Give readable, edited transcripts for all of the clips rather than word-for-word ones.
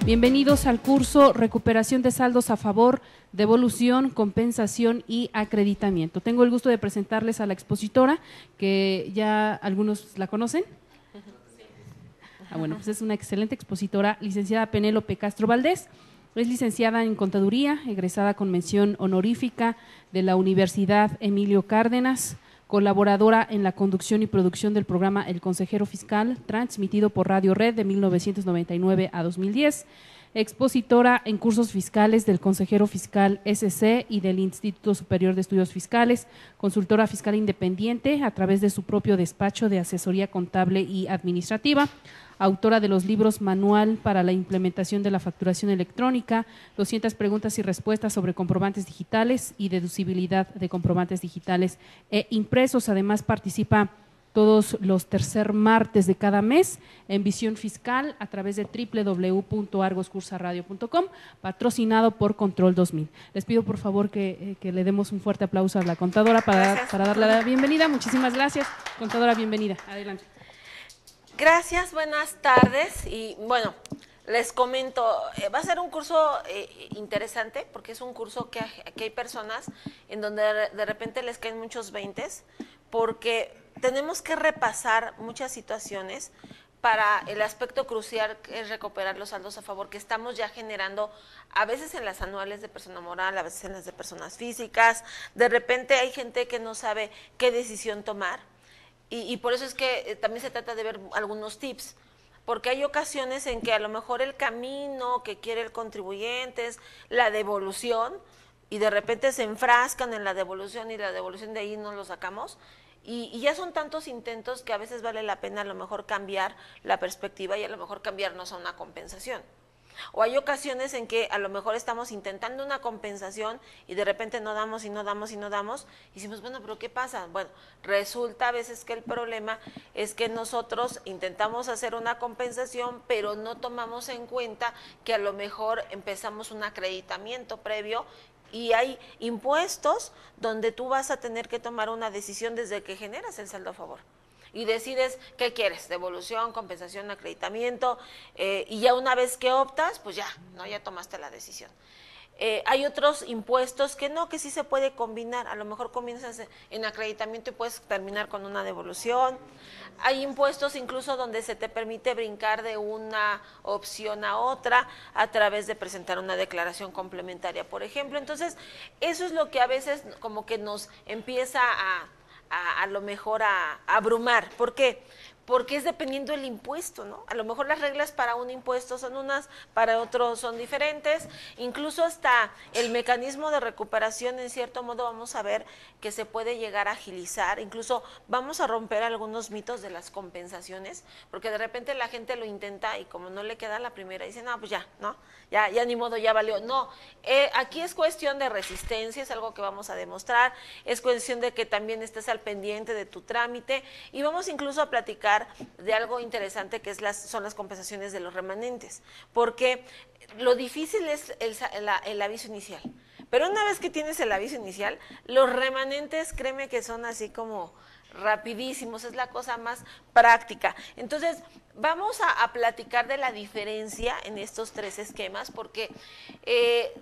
Bienvenidos al curso Recuperación de saldos a favor, devolución, compensación y acreditamiento. Tengo el gusto de presentarles a la expositora, que ya algunos la conocen. Bueno, pues es una excelente expositora, licenciada Penélope Castro Valdés. Es licenciada en Contaduría, egresada con mención honorífica de la Universidad Emilio Cárdenas, colaboradora en la conducción y producción del programa El Consejero Fiscal, transmitido por Radio Red de 1999 a 2010, expositora en cursos fiscales del Consejero Fiscal SC y del Instituto Superior de Estudios Fiscales, consultora fiscal independiente a través de su propio despacho de asesoría contable y administrativa, autora de los libros Manual para la implementación de la facturación electrónica, 200 preguntas y respuestas sobre comprobantes digitales y deducibilidad de comprobantes digitales e impresos. Además participa todos los tercer martes de cada mes en Visión Fiscal a través de www.argoscursaradio.com, patrocinado por Control 2000. Les pido por favor que le demos un fuerte aplauso a la contadora para darle la bienvenida. Muchísimas gracias, contadora, bienvenida. Adelante. Gracias, buenas tardes y bueno, les comento, va a ser un curso interesante porque es un curso que hay personas en donde de repente les caen muchos veintes porque tenemos que repasar muchas situaciones para el aspecto crucial que es recuperar los saldos a favor que estamos ya generando a veces en las anuales de persona moral, a veces en las de personas físicas. De repente hay gente que no sabe qué decisión tomar. Y por eso es que también se trata de ver algunos tips, porque hay ocasiones en que a lo mejor el camino que quiere el contribuyente es la devolución y de repente se enfrascan en la devolución y la devolución de ahí no lo sacamos y ya son tantos intentos que a veces vale la pena a lo mejor cambiar la perspectiva y a lo mejor cambiarnos a una compensación. O hay ocasiones en que a lo mejor estamos intentando una compensación y de repente no damos y no damos y no damos y decimos, bueno, pero ¿qué pasa? Bueno, resulta a veces que el problema es que nosotros intentamos hacer una compensación, pero no tomamos en cuenta que a lo mejor empezamos un acreditamiento previo y hay impuestos donde tú vas a tener que tomar una decisión desde que generas el saldo a favor. Y decides qué quieres, devolución, compensación, acreditamiento, y ya una vez que optas, pues ya, ¿no? Ya tomaste la decisión. Hay otros impuestos que no, que sí se puede combinar, a lo mejor comienzas en acreditamiento y puedes terminar con una devolución. Hay impuestos incluso donde se te permite brincar de una opción a otra a través de presentar una declaración complementaria, por ejemplo. Entonces, eso es lo que a veces como que nos empieza a lo mejor a abrumar. ¿Por qué? Porque es dependiendo del impuesto, ¿no? A lo mejor las reglas para un impuesto son unas, para otros son diferentes, incluso hasta el mecanismo de recuperación en cierto modo vamos a ver que se puede llegar a agilizar, incluso vamos a romper algunos mitos de las compensaciones, porque de repente la gente lo intenta y como no le queda la primera, dicen, no, pues ya, ¿no? Ya ni modo, ya valió. No, aquí es cuestión de resistencia, es algo que vamos a demostrar, es cuestión de que también estés al pendiente de tu trámite y vamos incluso a platicar de algo interesante que son las compensaciones de los remanentes, porque lo difícil es el aviso inicial, pero una vez que tienes el aviso inicial, los remanentes, créeme que son así como rapidísimos, es la cosa más práctica. Entonces, vamos a platicar de la diferencia en estos tres esquemas, porque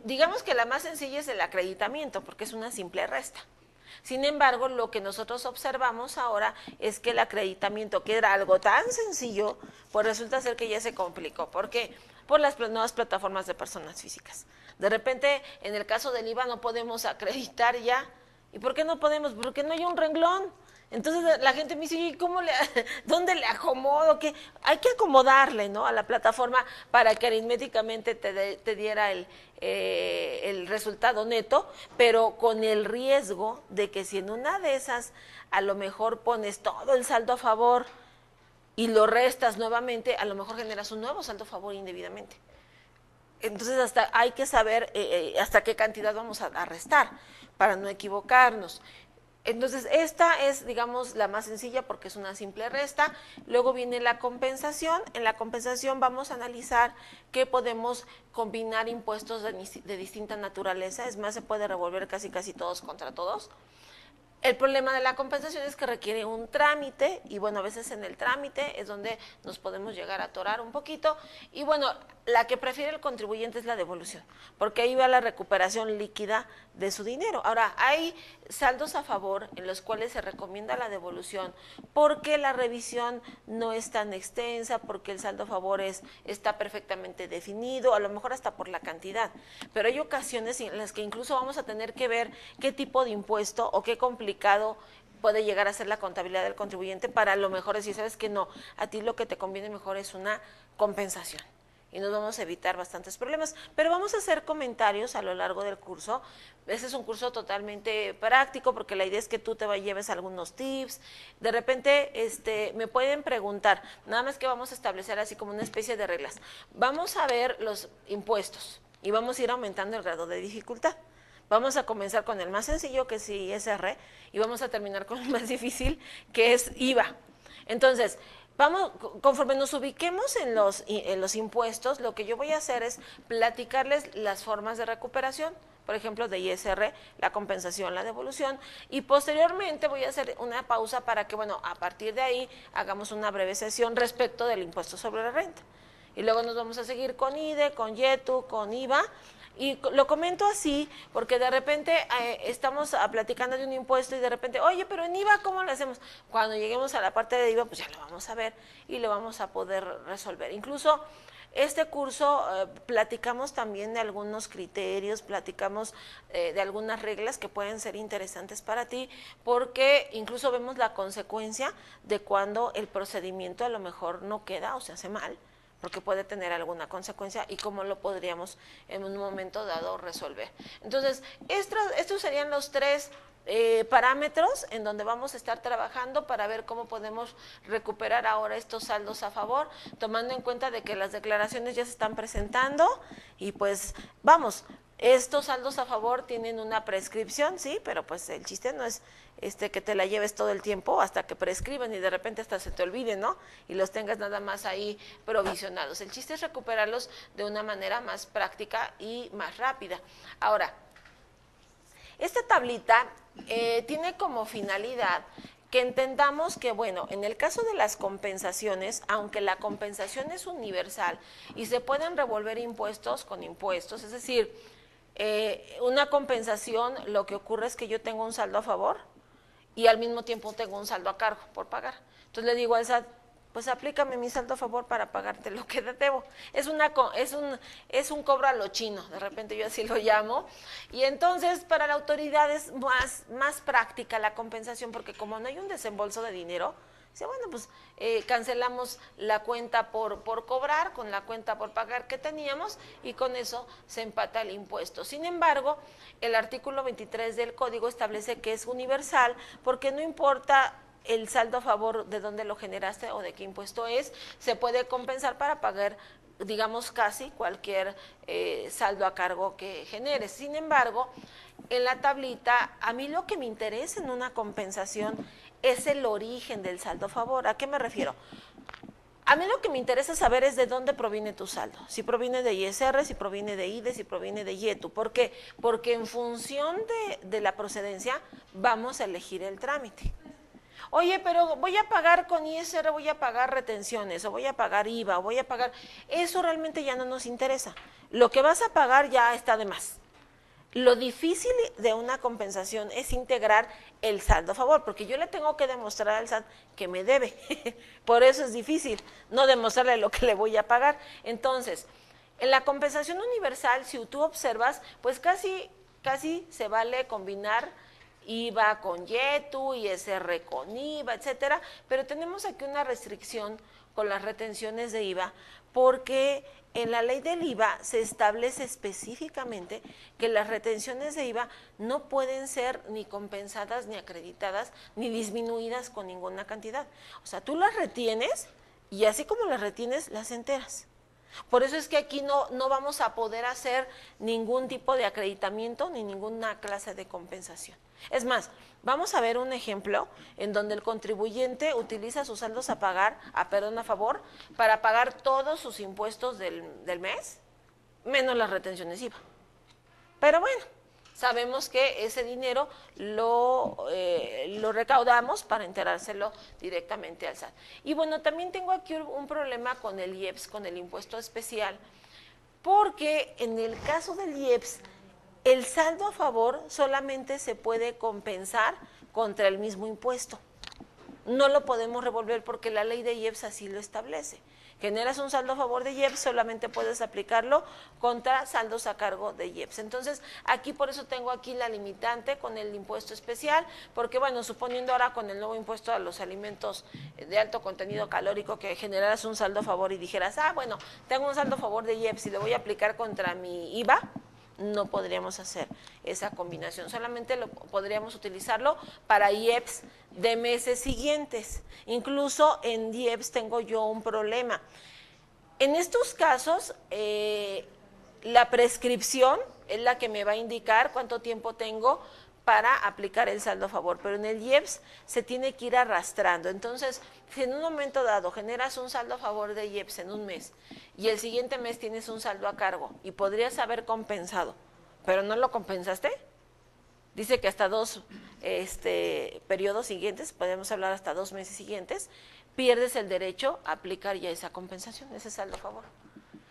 digamos que la más sencilla es el acreditamiento, porque es una simple resta. Sin embargo, lo que nosotros observamos ahora es que el acreditamiento, que era algo tan sencillo, pues resulta ser que ya se complicó. ¿Por qué? Por las nuevas plataformas de personas físicas. De repente, en el caso del IVA no podemos acreditar ya. ¿Y por qué no podemos? Porque no hay un renglón. Entonces la gente me dice, ¿dónde le acomodo? ¿Qué? Hay que acomodarle, ¿no?, a la plataforma para que aritméticamente te diera el resultado neto, pero con el riesgo de que si en una de esas a lo mejor pones todo el saldo a favor y lo restas nuevamente, a lo mejor generas un nuevo saldo a favor indebidamente. Entonces hasta hay que saber hasta qué cantidad vamos a restar para no equivocarnos. Entonces, esta es, digamos, la más sencilla porque es una simple resta. Luego viene la compensación. En la compensación vamos a analizar que podemos combinar impuestos de distinta naturaleza. Es más, se puede revolver casi todos contra todos. El problema de la compensación es que requiere un trámite y bueno, a veces en el trámite es donde nos podemos llegar a atorar un poquito y bueno, la que prefiere el contribuyente es la devolución, porque ahí va la recuperación líquida de su dinero. Ahora, hay saldos a favor en los cuales se recomienda la devolución porque la revisión no es tan extensa, porque el saldo a favor está perfectamente definido, a lo mejor hasta por la cantidad, pero hay ocasiones en las que incluso vamos a tener que ver qué tipo de impuesto o qué complicado puede llegar a ser la contabilidad del contribuyente para a lo mejor decir, sabes que no, a ti lo que te conviene mejor es una compensación. Y nos vamos a evitar bastantes problemas, pero vamos a hacer comentarios a lo largo del curso. Ese es un curso totalmente práctico porque la idea es que tú te lleves algunos tips. De repente me pueden preguntar, nada más que vamos a establecer así como una especie de reglas. Vamos a ver los impuestos y vamos a ir aumentando el grado de dificultad. Vamos a comenzar con el más sencillo, que es ISR, y vamos a terminar con el más difícil, que es IVA. Entonces, conforme nos ubiquemos en los impuestos, lo que yo voy a hacer es platicarles las formas de recuperación, por ejemplo, de ISR, la compensación, la devolución, y posteriormente voy a hacer una pausa para que, bueno, a partir de ahí hagamos una breve sesión respecto del impuesto sobre la renta. Y luego nos vamos a seguir con IDE, con YETU, con IVA. Y lo comento así porque de repente estamos platicando de un impuesto y de repente, oye, pero en IVA, ¿cómo lo hacemos? Cuando lleguemos a la parte de IVA, pues ya lo vamos a ver y lo vamos a poder resolver. Incluso este curso platicamos también de algunos criterios, platicamos de algunas reglas que pueden ser interesantes para ti, porque incluso vemos la consecuencia de cuando el procedimiento a lo mejor no queda o se hace mal, porque puede tener alguna consecuencia y cómo lo podríamos en un momento dado resolver. Entonces, estos serían los tres parámetros en donde vamos a estar trabajando para ver cómo podemos recuperar ahora estos saldos a favor, tomando en cuenta de que las declaraciones ya se están presentando y pues vamos, estos saldos a favor tienen una prescripción, sí, pero pues el chiste no es que te la lleves todo el tiempo hasta que prescriban y de repente hasta se te olvide, ¿no? Y los tengas nada más ahí provisionados. El chiste es recuperarlos de una manera más práctica y más rápida. Ahora, esta tablita tiene como finalidad que entendamos que, bueno, en el caso de las compensaciones, aunque la compensación es universal y se pueden revolver impuestos con impuestos, es decir, una compensación, lo que ocurre es que yo tengo un saldo a favor y al mismo tiempo tengo un saldo a cargo por pagar. Entonces le digo al SAT, pues aplícame mi saldo a favor para pagarte lo que te debo. Es un cobro a lo chino, de repente yo así lo llamo. Y entonces para la autoridad es más práctica la compensación, porque como no hay un desembolso de dinero, dice, bueno, pues cancelamos la cuenta por cobrar con la cuenta por pagar que teníamos y con eso se empata el impuesto. Sin embargo, el artículo 23 del código establece que es universal porque no importa el saldo a favor de dónde lo generaste o de qué impuesto es, se puede compensar para pagar, digamos, casi cualquier saldo a cargo que generes. Sin embargo, en la tablita, a mí lo que me interesa en una compensación es el origen del saldo a favor. ¿A qué me refiero? A mí lo que me interesa saber es de dónde proviene tu saldo. Si proviene de ISR, si proviene de IDE, si proviene de YETU. ¿Por qué? Porque en función de la procedencia vamos a elegir el trámite. Oye, pero voy a pagar con ISR, voy a pagar retenciones, o voy a pagar IVA, o voy a pagar... Eso realmente ya no nos interesa. Lo que vas a pagar ya está de más. Lo difícil de una compensación es integrar el saldo a favor, porque yo le tengo que demostrar al SAT que me debe. Por eso es difícil, no demostrarle lo que le voy a pagar. Entonces, en la compensación universal, si tú observas, pues casi se vale combinar IVA con YETU, ISR con IVA, etcétera, pero tenemos aquí una restricción con las retenciones de IVA, porque en la ley del IVA se establece específicamente que las retenciones de IVA no pueden ser ni compensadas, ni acreditadas, ni disminuidas con ninguna cantidad. O sea, tú las retienes y así como las retienes, las enteras. Por eso es que aquí no vamos a poder hacer ningún tipo de acreditamiento ni ninguna clase de compensación. Es más, vamos a ver un ejemplo en donde el contribuyente utiliza sus saldos a favor, para pagar todos sus impuestos del mes, menos las retenciones IVA. Pero bueno, sabemos que ese dinero lo recaudamos para enterárselo directamente al SAT. Y bueno, también tengo aquí un problema con el IEPS, con el impuesto especial, porque en el caso del IEPS, el saldo a favor solamente se puede compensar contra el mismo impuesto. No lo podemos revolver porque la ley de IEPS así lo establece. Generas un saldo a favor de IEPS, solamente puedes aplicarlo contra saldos a cargo de IEPS. Entonces, aquí por eso tengo aquí la limitante con el impuesto especial, porque bueno, suponiendo ahora con el nuevo impuesto a los alimentos de alto contenido calórico que generaras un saldo a favor y dijeras, bueno, tengo un saldo a favor de IEPS y lo voy a aplicar contra mi IVA, no podríamos hacer esa combinación, solamente podríamos utilizarlo para IEPS de meses siguientes. Incluso en IEPS tengo yo un problema. En estos casos, la prescripción es la que me va a indicar cuánto tiempo tengo para aplicar el saldo a favor, pero en el IEPS se tiene que ir arrastrando. Entonces, si en un momento dado generas un saldo a favor de IEPS en un mes y el siguiente mes tienes un saldo a cargo y podrías haber compensado, pero no lo compensaste, dice que hasta 2 periodos siguientes, podemos hablar hasta 2 meses siguientes, pierdes el derecho a aplicar ya esa compensación, ese saldo a favor.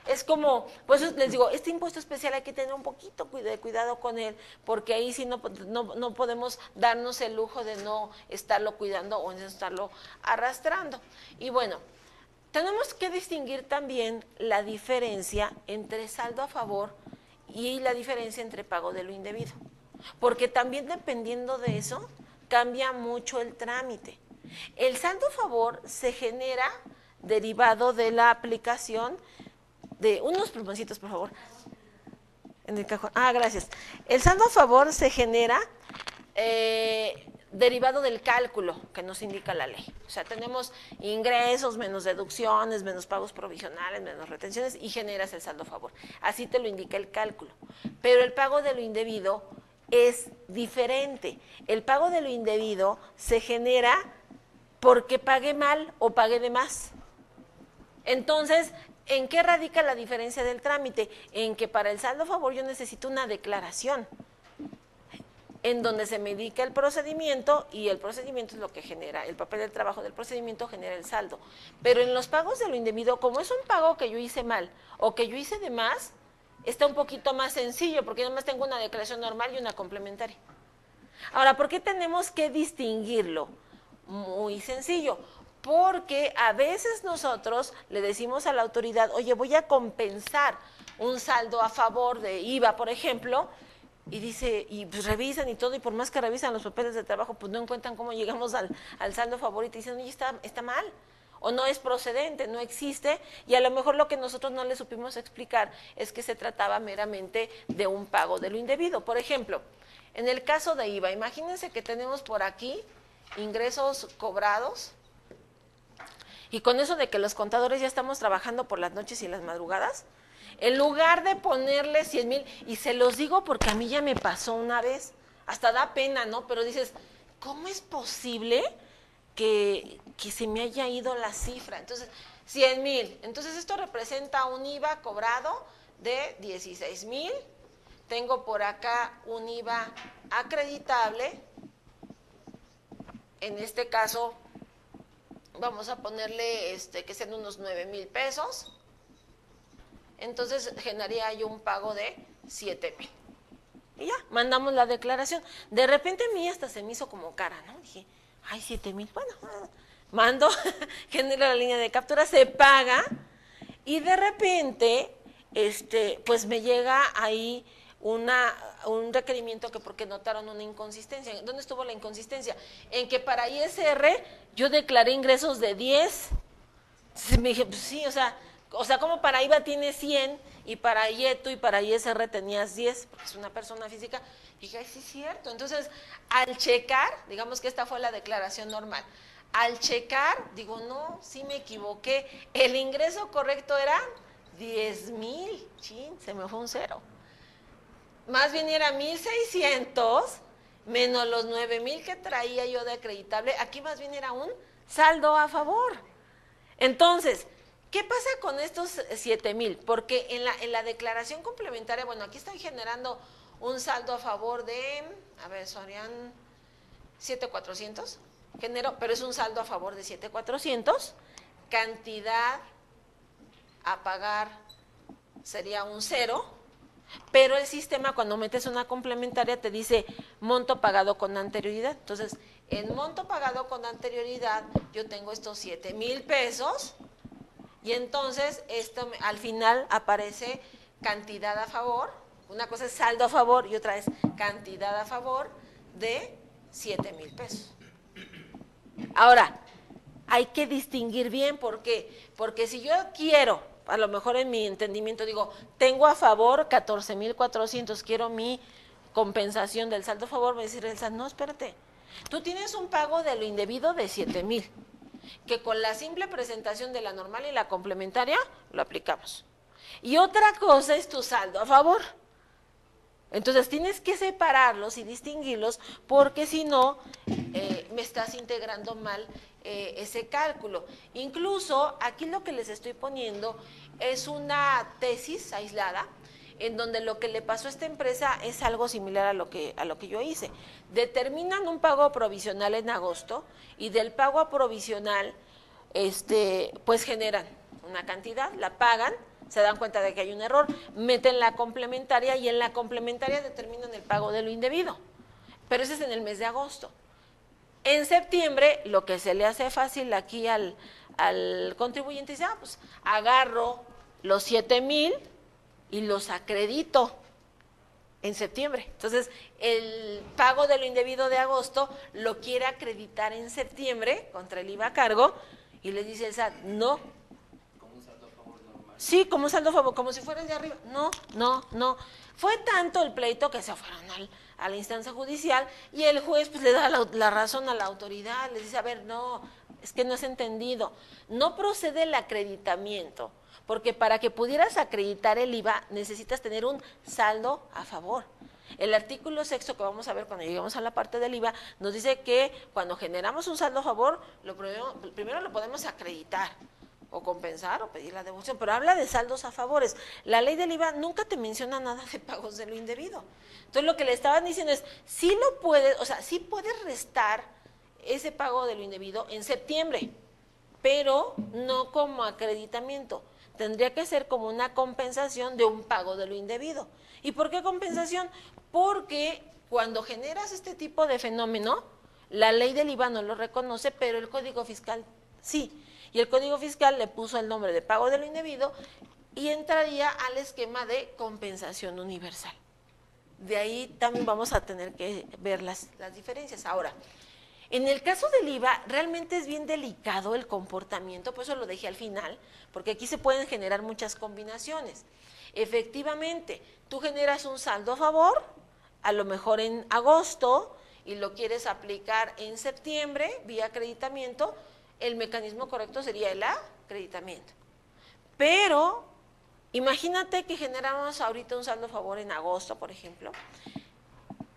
Es como, pues les digo, este impuesto especial hay que tener un poquito de cuidado con él, porque ahí sí no podemos darnos el lujo de no estarlo cuidando o de estarlo arrastrando. Y bueno, tenemos que distinguir también la diferencia entre saldo a favor y la diferencia entre pago de lo indebido, porque también dependiendo de eso cambia mucho el trámite. El saldo a favor se genera derivado de la aplicación de unos plumoncitos, por favor, en el cajón. Gracias. El saldo a favor se genera derivado del cálculo que nos indica la ley. O sea, tenemos ingresos menos deducciones, menos pagos provisionales, menos retenciones y generas el saldo a favor. Así te lo indica el cálculo. Pero el pago de lo indebido es diferente. El pago de lo indebido se genera porque pagué mal o pagué de más. Entonces, ¿en qué radica la diferencia del trámite? En que para el saldo a favor yo necesito una declaración en donde se me indica el procedimiento y el procedimiento es lo que genera, el papel del trabajo del procedimiento genera el saldo. Pero en los pagos de lo indebido, como es un pago que yo hice mal o que yo hice de más, está un poquito más sencillo porque nada más tengo una declaración normal y una complementaria. Ahora, ¿por qué tenemos que distinguirlo? Muy sencillo. Porque a veces nosotros le decimos a la autoridad, oye, voy a compensar un saldo a favor de IVA, por ejemplo, y dice, y pues revisan y todo, y por más que revisan los papeles de trabajo, pues no encuentran cómo llegamos al saldo a favor y te dicen, oye, está mal, o no es procedente, no existe, y a lo mejor lo que nosotros no le supimos explicar es que se trataba meramente de un pago de lo indebido. Por ejemplo, en el caso de IVA, imagínense que tenemos por aquí ingresos cobrados, y con eso de que los contadores ya estamos trabajando por las noches y las madrugadas, en lugar de ponerle 100,000, y se los digo porque a mí ya me pasó una vez, hasta da pena, ¿no? Pero dices, ¿cómo es posible que se me haya ido la cifra? Entonces, 100,000, entonces esto representa un IVA cobrado de 16,000, tengo por acá un IVA acreditable, en este caso vamos a ponerle que sean unos 9,000 pesos, entonces generaría yo un pago de 7,000. Y ya, mandamos la declaración. De repente a mí hasta se me hizo como cara, ¿no? Dije, ay, 7,000, bueno, mando, genero la línea de captura, se paga, y de repente, pues me llega ahí un requerimiento que porque notaron una inconsistencia. ¿Dónde estuvo la inconsistencia? En que para ISR yo declaré ingresos de 10. Entonces me dije, pues sí, o sea, como para IVA tienes 100 y para IETU y para ISR tenías 10, porque es una persona física. Y dije, ay, sí es cierto. Entonces, al checar, digamos que esta fue la declaración normal. Al checar, digo, no, sí me equivoqué. El ingreso correcto era 10,000. Chin, se me fue un cero. Más bien era 1,600 menos los 9,000 que traía yo de acreditable. Aquí más bien era un saldo a favor. Entonces, ¿qué pasa con estos 7,000? Porque en la declaración complementaria, bueno, aquí estoy generando un saldo a favor de, a ver, serían 7,400, pero es un saldo a favor de 7,400, cantidad a pagar sería un 0, pero el sistema cuando metes una complementaria te dice monto pagado con anterioridad. Entonces, en monto pagado con anterioridad yo tengo estos 7,000 pesos y entonces esto al final aparece cantidad a favor. Una cosa es saldo a favor y otra es cantidad a favor de 7,000 pesos. Ahora, hay que distinguir bien, ¿por qué? Porque si yo quiero, a lo mejor en mi entendimiento digo, tengo a favor 14,400, quiero mi compensación del saldo a favor, me va a decir el SAT, no, espérate, tú tienes un pago de lo indebido de 7,000, que con la simple presentación de la normal y la complementaria lo aplicamos. Y otra cosa es tu saldo a favor. Entonces tienes que separarlos y distinguirlos porque si no, me estás integrando mal ese cálculo. Incluso aquí lo que les estoy poniendo es una tesis aislada en donde lo que le pasó a esta empresa es algo similar a lo que yo hice. Determinan un pago provisional en agosto y del pago provisional pues generan una cantidad, la pagan, se dan cuenta de que hay un error, meten la complementaria y en la complementaria determinan el pago de lo indebido. Pero ese es en el mes de agosto. En septiembre, lo que se le hace fácil aquí al contribuyente dice, pues agarro los 7,000 y los acredito en septiembre. Entonces, el pago de lo indebido de agosto lo quiere acreditar en septiembre contra el IVA a cargo y le dice el SAT, no. Sí, como un saldo a favor, como si fuera el de arriba. No. Fue tanto el pleito que se fueron a la instancia judicial y el juez pues le da la razón a la autoridad, le dice, a ver, no, es que no has entendido. No procede el acreditamiento, porque para que pudieras acreditar el IVA necesitas tener un saldo a favor. El artículo 6º que vamos a ver cuando lleguemos a la parte del IVA nos dice que cuando generamos un saldo a favor, primero lo podemos acreditar o compensar o pedir la devolución, pero habla de saldos a favores. La ley del IVA nunca te menciona nada de pagos de lo indebido. Entonces lo que le estaban diciendo es, sí lo puedes, o sea, sí puedes restar ese pago de lo indebido en septiembre, pero no como acreditamiento. Tendría que ser como una compensación de un pago de lo indebido. ¿Y por qué compensación? Porque cuando generas este tipo de fenómeno, la ley del IVA no lo reconoce, pero el Código Fiscal sí. Y el Código Fiscal le puso el nombre de pago de lo indebido y entraría al esquema de compensación universal. De ahí también vamos a tener que ver las diferencias. Ahora, en el caso del IVA, realmente es bien delicado el comportamiento, por eso lo dejé al final, porque aquí se pueden generar muchas combinaciones. Efectivamente, tú generas un saldo a favor, a lo mejor en agosto, y lo quieres aplicar en septiembre, vía acreditamiento, el mecanismo correcto sería el acreditamiento. Pero, imagínate que generamos ahorita un saldo a favor en agosto, por ejemplo,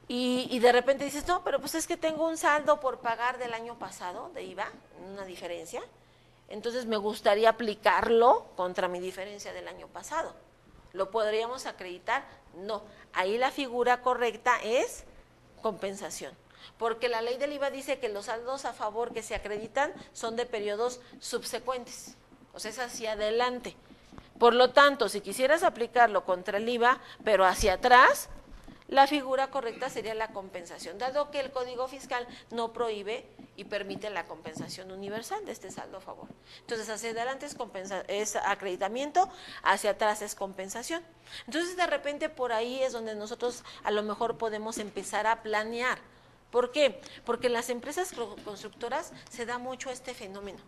y de repente dices, no, pero pues es que tengo un saldo por pagar del año pasado de IVA, una diferencia, entonces me gustaría aplicarlo contra mi diferencia del año pasado. ¿Lo podríamos acreditar? No, ahí la figura correcta es compensación. Porque la ley del IVA dice que los saldos a favor que se acreditan son de periodos subsecuentes, o sea, es hacia adelante. Por lo tanto, si quisieras aplicarlo contra el IVA, pero hacia atrás, la figura correcta sería la compensación, dado que el Código Fiscal no prohíbe y permite la compensación universal de este saldo a favor. Entonces, hacia adelante es acreditamiento, hacia atrás es compensación. Entonces, de repente, por ahí es donde nosotros a lo mejor podemos empezar a planear. ¿Por qué? Porque en las empresas constructoras se da mucho este fenómeno,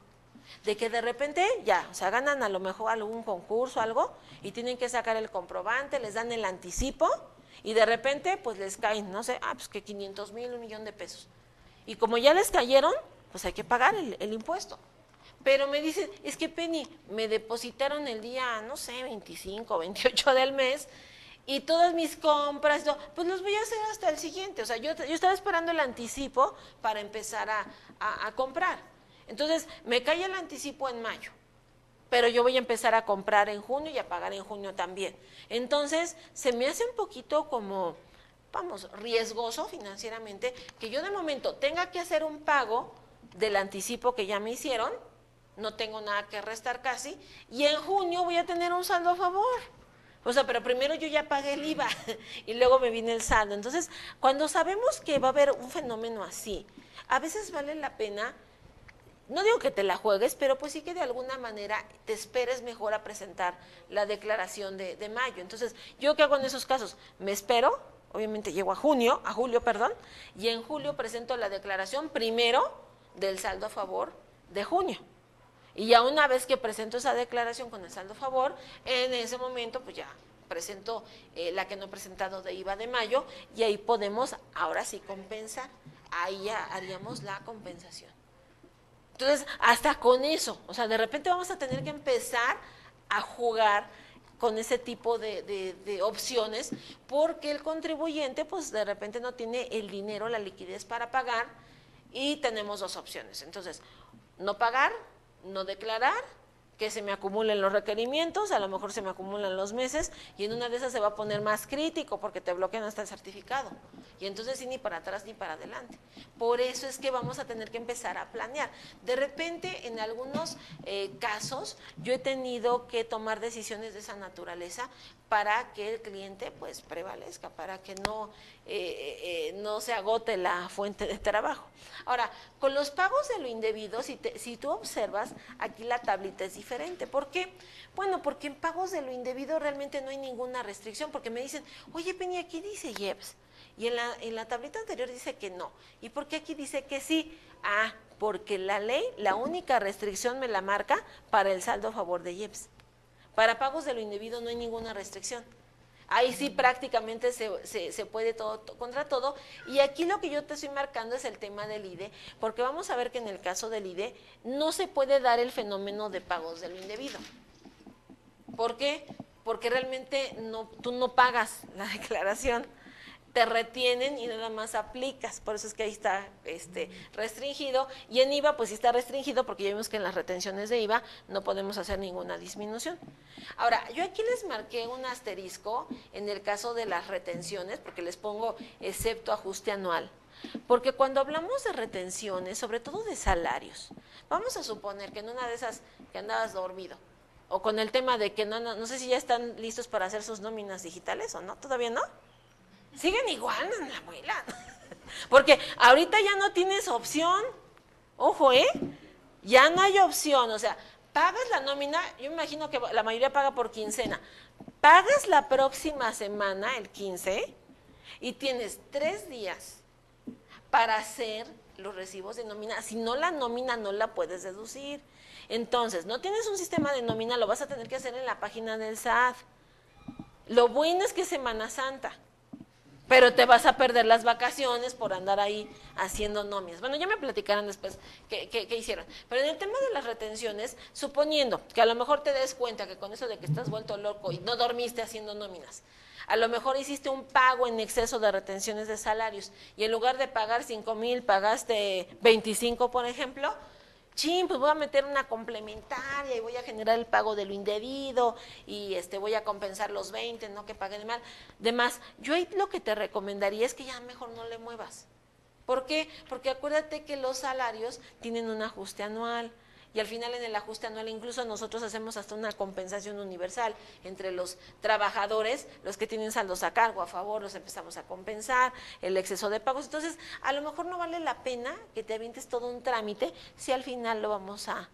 de que de repente ya, o sea, ganan a lo mejor algún concurso, algo, y tienen que sacar el comprobante, les dan el anticipo, y de repente pues les caen, no sé, pues que 500,000, 1,000,000 de pesos. Y como ya les cayeron, pues hay que pagar el impuesto. Pero me dicen, es que Penny, me depositaron el día, no sé, 25, 28 del mes, y todas mis compras, pues los voy a hacer hasta el siguiente. O sea, yo estaba esperando el anticipo para empezar a comprar. Entonces, me cae el anticipo en mayo, pero yo voy a empezar a comprar en junio y a pagar en junio también. Entonces, se me hace un poquito como, vamos, riesgoso financieramente que yo de momento tenga que hacer un pago del anticipo que ya me hicieron, no tengo nada que restar casi, y en junio voy a tener un saldo a favor. O sea, pero primero yo ya pagué el IVA y luego me viene el saldo. Entonces, cuando sabemos que va a haber un fenómeno así, a veces vale la pena, no digo que te la juegues, pero pues sí que de alguna manera te esperes mejor a presentar la declaración de mayo. Entonces, ¿yo qué hago en esos casos? Me espero, obviamente llego a julio, perdón, y en julio presento la declaración primero del saldo a favor de junio. Y ya una vez que presento esa declaración con el saldo a favor, en ese momento pues ya presento la que no he presentado de IVA de mayo y ahí podemos ahora sí compensar. Ahí ya haríamos la compensación. Entonces, hasta con eso, o sea, de repente vamos a tener que empezar a jugar con ese tipo de opciones porque el contribuyente pues de repente no tiene el dinero, la liquidez para pagar y tenemos dos opciones. Entonces, no pagar, no declarar, que se me acumulen los requerimientos, a lo mejor se me acumulan los meses y en una de esas se va a poner más crítico porque te bloquean hasta el certificado y entonces sí ni para atrás ni para adelante. Por eso es que vamos a tener que empezar a planear. De repente en algunos casos yo he tenido que tomar decisiones de esa naturaleza para que el cliente pues prevalezca, para que no se agote la fuente de trabajo. Ahora, con los pagos de lo indebido, si tú observas, aquí la tablita es diferente. ¿Por qué? Bueno, porque en pagos de lo indebido realmente no hay ninguna restricción, porque me dicen, oye Penny, aquí dice IEPS, y en la tablita anterior dice que no. ¿Y por qué aquí dice que sí? Ah, porque la ley, la única restricción me la marca para el saldo a favor de IEPS. Para pagos de lo indebido no hay ninguna restricción. Ahí sí prácticamente se puede todo contra todo. Y aquí lo que yo te estoy marcando es el tema del IDE, porque vamos a ver que en el caso del IDE no se puede dar el fenómeno de pagos de lo indebido. ¿Por qué? Porque realmente tú no pagas la declaración, te retienen y nada más aplicas, por eso es que ahí está restringido, y en IVA pues sí está restringido porque ya vimos que en las retenciones de IVA no podemos hacer ninguna disminución. Ahora, yo aquí les marqué un asterisco en el caso de las retenciones, porque les pongo excepto ajuste anual, porque cuando hablamos de retenciones, sobre todo de salarios, vamos a suponer que en una de esas que andabas dormido, o con el tema de que no sé si ya están listos para hacer sus nóminas digitales o no, ¿todavía no? Siguen igual, la abuela. Porque ahorita ya no tienes opción. Ojo, ya no hay opción. O sea, pagas la nómina, yo me imagino que la mayoría paga por quincena. Pagas la próxima semana, el 15, y tienes 3 días para hacer los recibos de nómina. Si no, la nómina no la puedes deducir. Entonces, no tienes un sistema de nómina, lo vas a tener que hacer en la página del SAT. Lo bueno es que es Semana Santa. Pero te vas a perder las vacaciones por andar ahí haciendo nóminas. Bueno, ya me platicarán después qué hicieron. Pero en el tema de las retenciones, suponiendo que a lo mejor te des cuenta que con eso de que estás vuelto loco y no dormiste haciendo nóminas, a lo mejor hiciste un pago en exceso de retenciones de salarios y en lugar de pagar 5,000 pagaste 25, por ejemplo, pues voy a meter una complementaria y voy a generar el pago de lo indebido y voy a compensar los 20, no que pague de más. Yo ahí lo que te recomendaría es que ya mejor no le muevas. ¿Por qué? Porque acuérdate que los salarios tienen un ajuste anual y al final en el ajuste anual incluso nosotros hacemos hasta una compensación universal entre los trabajadores, los que tienen saldos a cargo, a favor, los empezamos a compensar, el exceso de pagos. Entonces, a lo mejor no vale la pena que te avientes todo un trámite si al final lo vamos a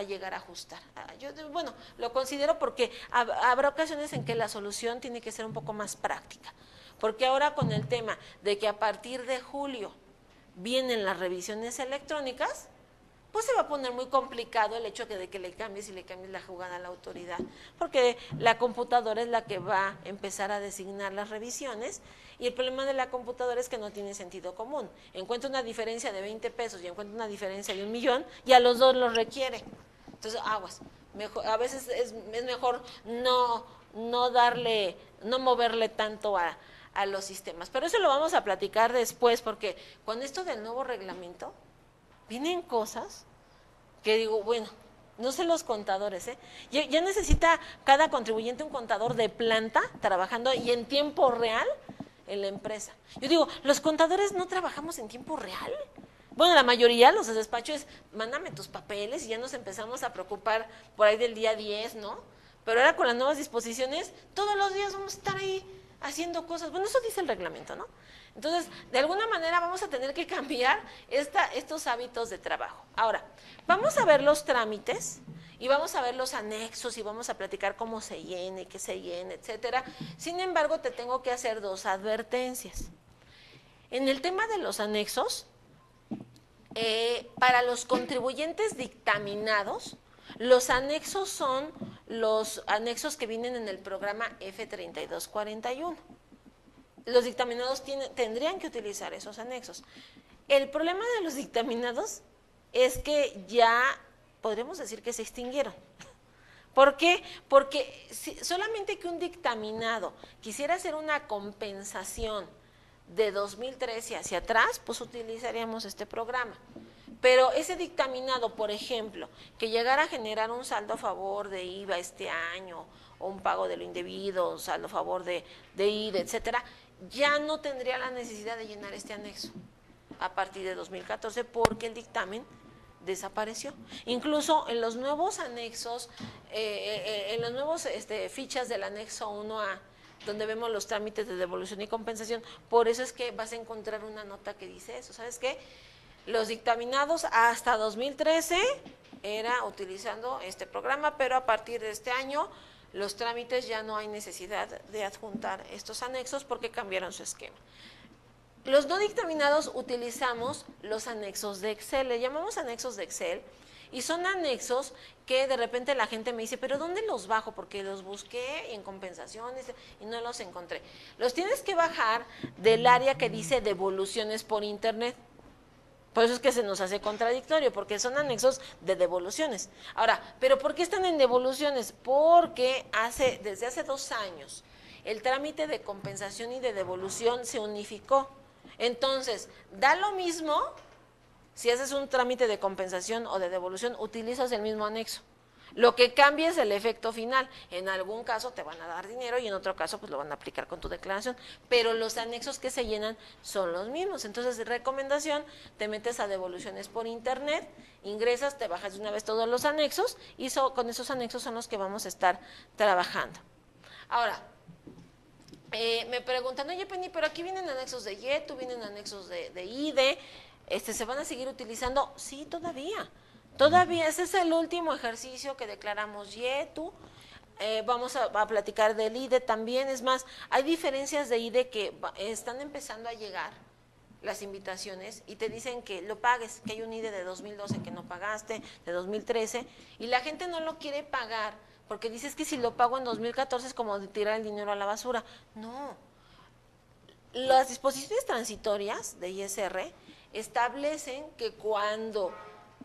llegar a ajustar. Yo, bueno, lo considero porque habrá ocasiones en que la solución tiene que ser un poco más práctica, porque ahora con el tema de que a partir de julio vienen las revisiones electrónicas, pues se va a poner muy complicado el hecho de que le cambies la jugada a la autoridad, porque la computadora es la que va a empezar a designar las revisiones y el problema de la computadora es que no tiene sentido común. Encuentra una diferencia de 20 pesos y encuentra una diferencia de 1,000,000 y a los dos los requiere. Entonces, aguas. A veces es mejor no moverle tanto a los sistemas. Pero eso lo vamos a platicar después, porque con esto del nuevo reglamento vienen cosas que digo, bueno, no sé los contadores, ya necesita cada contribuyente un contador de planta trabajando y en tiempo real en la empresa. Yo digo, los contadores no trabajamos en tiempo real. Bueno, la mayoría, los despachos, mándame tus papeles y ya nos empezamos a preocupar por ahí del día 10, ¿no? pero ahora con las nuevas disposiciones, todos los días vamos a estar ahí haciendo cosas. Bueno, eso dice el reglamento, ¿no? Entonces, de alguna manera vamos a tener que cambiar estos hábitos de trabajo. Ahora, vamos a ver los trámites y vamos a ver los anexos y vamos a platicar cómo se llene, qué se llene, etcétera. Sin embargo, te tengo que hacer dos advertencias. En el tema de los anexos, para los contribuyentes dictaminados, los anexos son los anexos que vienen en el programa F3241. Los dictaminados tendrían que utilizar esos anexos. El problema de los dictaminados es que ya podríamos decir que se extinguieron. ¿Por qué? Porque solamente que un dictaminado quisiera hacer una compensación de 2013 hacia atrás, pues utilizaríamos este programa. Pero ese dictaminado, por ejemplo, que llegara a generar un saldo a favor de IVA este año, o un pago de lo indebido, un saldo a favor de IVA, etcétera, ya no tendría la necesidad de llenar este anexo a partir de 2014 porque el dictamen desapareció. Incluso en los nuevos anexos, en los nuevos fichas del anexo 1A, donde vemos los trámites de devolución y compensación, por eso es que vas a encontrar una nota que dice eso. ¿Sabes qué? Los dictaminados hasta 2013 era utilizando este programa, pero a partir de este año los trámites ya no hay necesidad de adjuntar estos anexos porque cambiaron su esquema. Los no dictaminados utilizamos los anexos de Excel, le llamamos anexos de Excel, y son anexos que de repente la gente me dice, pero ¿dónde los bajo? Porque los busqué en compensaciones y no los encontré. Los tienes que bajar del área que dice devoluciones por internet. Por eso es que se nos hace contradictorio, porque son anexos de devoluciones. Ahora, ¿pero por qué están en devoluciones? Porque desde hace 2 años el trámite de compensación y de devolución se unificó. Entonces, da lo mismo si haces un trámite de compensación o de devolución, utilizas el mismo anexo. Lo que cambia es el efecto final. En algún caso te van a dar dinero y en otro caso pues lo van a aplicar con tu declaración. Pero los anexos que se llenan son los mismos. Entonces, recomendación, te metes a devoluciones por internet, ingresas, te bajas de una vez todos los anexos y con esos anexos son los que vamos a estar trabajando. Ahora, me preguntan, oye Penny, pero aquí vienen anexos de YETU, vienen anexos de IDE, ¿se van a seguir utilizando? Sí, todavía. Todavía, ese es el último ejercicio que declaramos YETU. Vamos a platicar del IDE también. Es más, hay diferencias de IDE que están empezando a llegar las invitaciones y te dicen que lo pagues, que hay un IDE de 2012 que no pagaste, de 2013, y la gente no lo quiere pagar porque dices que si lo pago en 2014 es como tirar el dinero a la basura. No. Las disposiciones transitorias de ISR establecen que cuando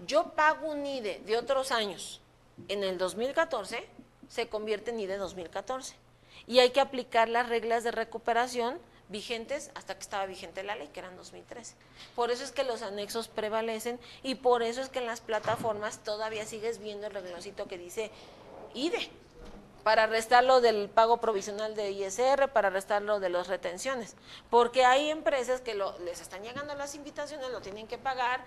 yo pago un IDE de otros años en el 2014, se convierte en IDE 2014. Y hay que aplicar las reglas de recuperación vigentes hasta que estaba vigente la ley, que eran 2013. Por eso es que los anexos prevalecen y por eso es que en las plataformas todavía sigues viendo el rengloncito que dice IDE, para restarlo del pago provisional de ISR, para restarlo de las retenciones. Porque hay empresas que les están llegando las invitaciones, lo tienen que pagar,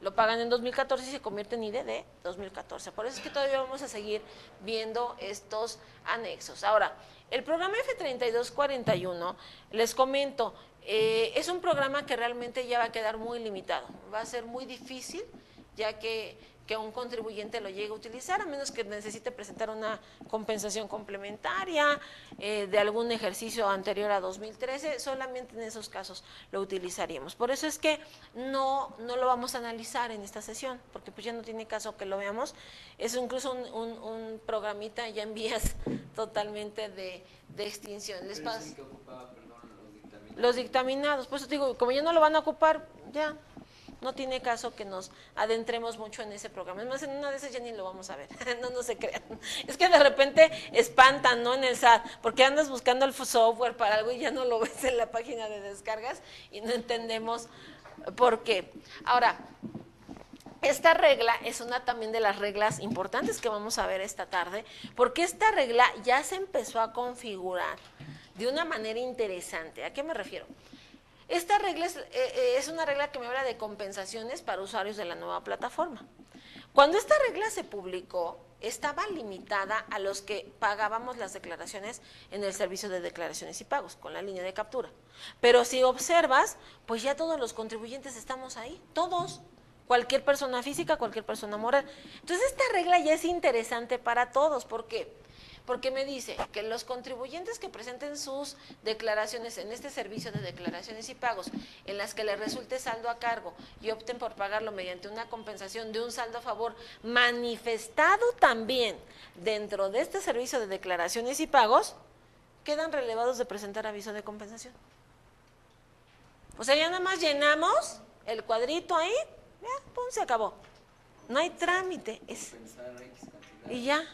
lo pagan en 2014 y se convierte en IDE de 2014. Por eso es que todavía vamos a seguir viendo estos anexos. Ahora, el programa F3241, les comento, es un programa que realmente ya va a quedar muy limitado. Va a ser muy difícil, ya que un contribuyente lo llegue a utilizar, a menos que necesite presentar una compensación complementaria de algún ejercicio anterior a 2013, solamente en esos casos lo utilizaríamos. Por eso es que no lo vamos a analizar en esta sesión, porque pues ya no tiene caso que lo veamos. Es incluso un programita ya en vías totalmente de extinción. ¿Les pasa? Los dictaminados, pues digo, como ya no lo van a ocupar, ya no tiene caso que nos adentremos mucho en ese programa. Es más, en una de esas ya ni lo vamos a ver. No se crean. Es que de repente espantan, ¿no? En el SAT, porque andas buscando el software para algo y ya no lo ves en la página de descargas y no entendemos por qué. Ahora, esta regla es una también de las reglas importantes que vamos a ver esta tarde, porque esta regla ya se empezó a configurar de una manera interesante. ¿A qué me refiero? Esta regla es una regla que me habla de compensaciones para usuarios de la nueva plataforma. Cuando esta regla se publicó, estaba limitada a los que pagábamos las declaraciones en el servicio de declaraciones y pagos, con la línea de captura. Pero si observas, pues ya todos los contribuyentes estamos ahí, todos, cualquier persona física, cualquier persona moral. Entonces esta regla ya es interesante para todos, ¿por qué? Porque me dice que los contribuyentes que presenten sus declaraciones en este servicio de declaraciones y pagos, en las que les resulte saldo a cargo y opten por pagarlo mediante una compensación de un saldo a favor manifestado también dentro de este servicio de declaraciones y pagos, quedan relevados de presentar aviso de compensación. O sea, ya nada más llenamos el cuadrito ahí, ya, pum, se acabó. No hay trámite, y ya.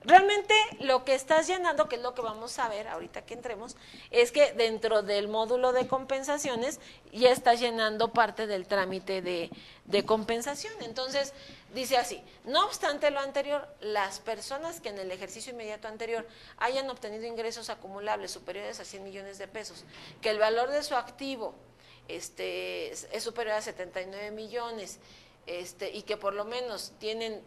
Realmente lo que estás llenando, que es lo que vamos a ver ahorita que entremos, es que dentro del módulo de compensaciones ya estás llenando parte del trámite de compensación. Entonces, dice así, no obstante lo anterior, las personas que en el ejercicio inmediato anterior hayan obtenido ingresos acumulables superiores a 100 millones de pesos, que el valor de su activo es superior a 79 millones, y que por lo menos tienen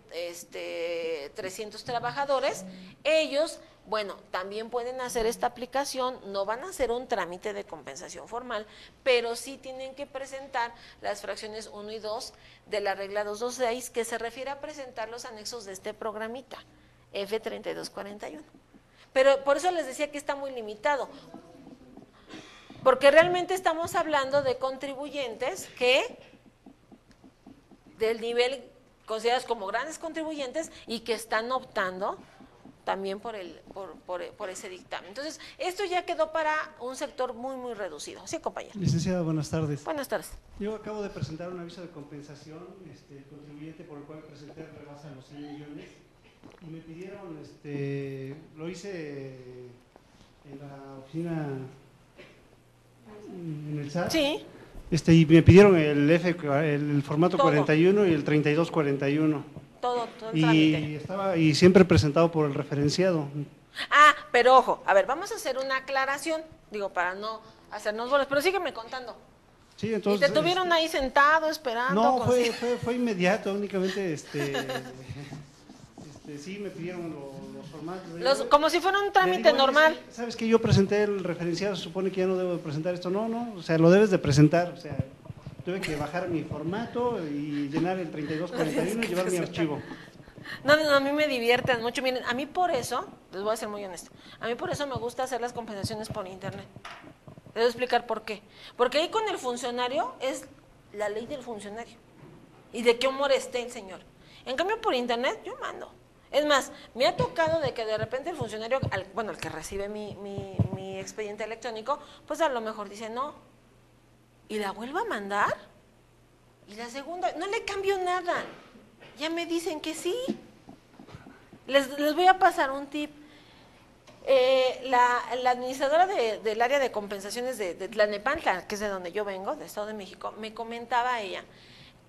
300 trabajadores, ellos, bueno, también pueden hacer esta aplicación, no van a hacer un trámite de compensación formal, pero sí tienen que presentar las fracciones 1 y 2 de la regla 226, que se refiere a presentar los anexos de este programita, F3241. Pero por eso les decía que está muy limitado, porque realmente estamos hablando de contribuyentes que del nivel considerados como grandes contribuyentes y que están optando también por ese dictamen. Entonces, esto ya quedó para un sector muy reducido. Sí, compañero. Licenciada, buenas tardes. Buenas tardes. Yo acabo de presentar un aviso de compensación, contribuyente por el cual presenté rebasa los 100 millones y me pidieron, lo hice en la oficina, en el SAT. Sí. Y me pidieron el formato todo. 41 y el 3241. Todo el trámite. Y siempre presentado por el referenciado. Ah, pero ojo, a ver, vamos a hacer una aclaración, digo, para no hacernos bolas, pero sígueme contando. Sí, entonces. ¿Y te tuvieron ahí sentado esperando? No, fue inmediato, únicamente, sí me pidieron los formatos. Como si fuera un trámite normal. ¿Sabes que yo presenté el referenciado? Se supone que ya no debo de presentar esto. No, o sea, lo debes de presentar. O sea, tuve que bajar mi formato y llenar el 3241 y llevar mi archivo. No, a mí me divierten mucho. Miren, a mí por eso, les voy a ser muy honesto, a mí por eso me gusta hacer las compensaciones por internet. Les voy a explicar por qué. Porque ahí con el funcionario es la ley del funcionario. Y de qué humor esté el señor. En cambio, por internet, yo mando. Es más, me ha tocado de que de repente el funcionario, el que recibe mi expediente electrónico, pues a lo mejor dice no, y la vuelvo a mandar, y la segunda, no le cambio nada, ya me dicen que sí. Les voy a pasar un tip. La administradora del área de compensaciones de Tlalnepantla, que es de donde yo vengo, del Estado de México, me comentaba ella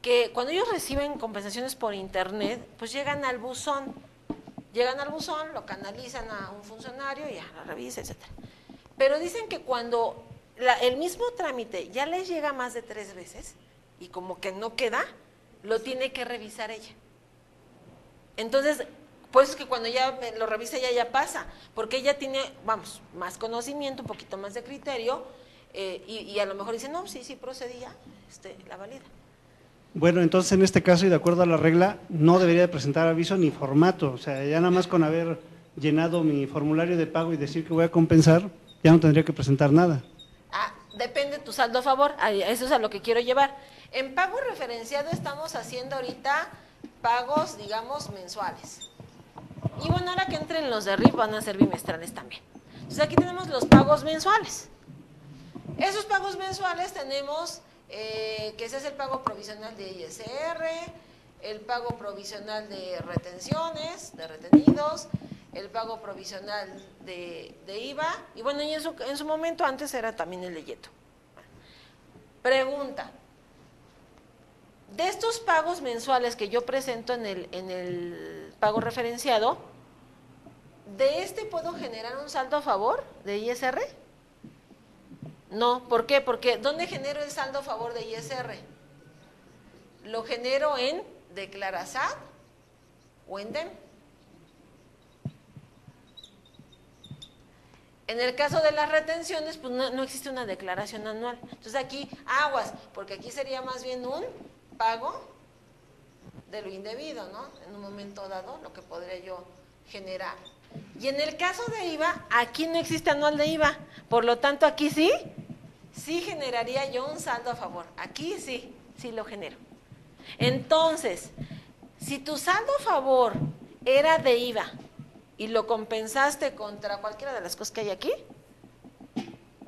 que cuando ellos reciben compensaciones por internet, pues llegan al buzón, lo canalizan a un funcionario y ya lo revisa, etcétera. Pero dicen que cuando el mismo trámite ya les llega más de 3 veces y como que no queda, lo tiene que revisar ella. Entonces, pues es que cuando ya lo revisa ella ya pasa, porque ella tiene, más conocimiento, un poquito más de criterio, y a lo mejor dice, no, sí procedía, la valida. Bueno, entonces en este caso y de acuerdo a la regla, no debería de presentar aviso ni formato, o sea, ya nada más con haber llenado mi formulario de pago y decir que voy a compensar, ya no tendría que presentar nada. Depende de tu saldo a favor, eso es a lo que quiero llevar. En pago referenciado estamos haciendo ahorita pagos, digamos, mensuales. Y bueno, ahora que entren los de RIF van a ser bimestrales también. Entonces aquí tenemos los pagos mensuales. Esos pagos mensuales tenemos que ese es el pago provisional de ISR, el pago provisional de retenciones, de retenidos, el pago provisional de IVA, y bueno, y en su momento antes era también el leyeto. Pregunta, de estos pagos mensuales que yo presento en el pago referenciado, ¿de puedo generar un saldo a favor de ISR? No, ¿por qué? Porque ¿dónde genero el saldo a favor de ISR? ¿Lo genero en Declarasat o en DEM? En el caso de las retenciones, pues no existe una declaración anual. Entonces aquí, aguas, porque aquí sería más bien un pago de lo indebido, ¿no? En un momento dado, lo que podría yo generar. Y en el caso de IVA, aquí no existe anual de IVA. Por lo tanto, aquí sí generaría yo un saldo a favor. Aquí sí lo genero. Entonces, si tu saldo a favor era de IVA y lo compensaste contra cualquiera de las cosas que hay aquí,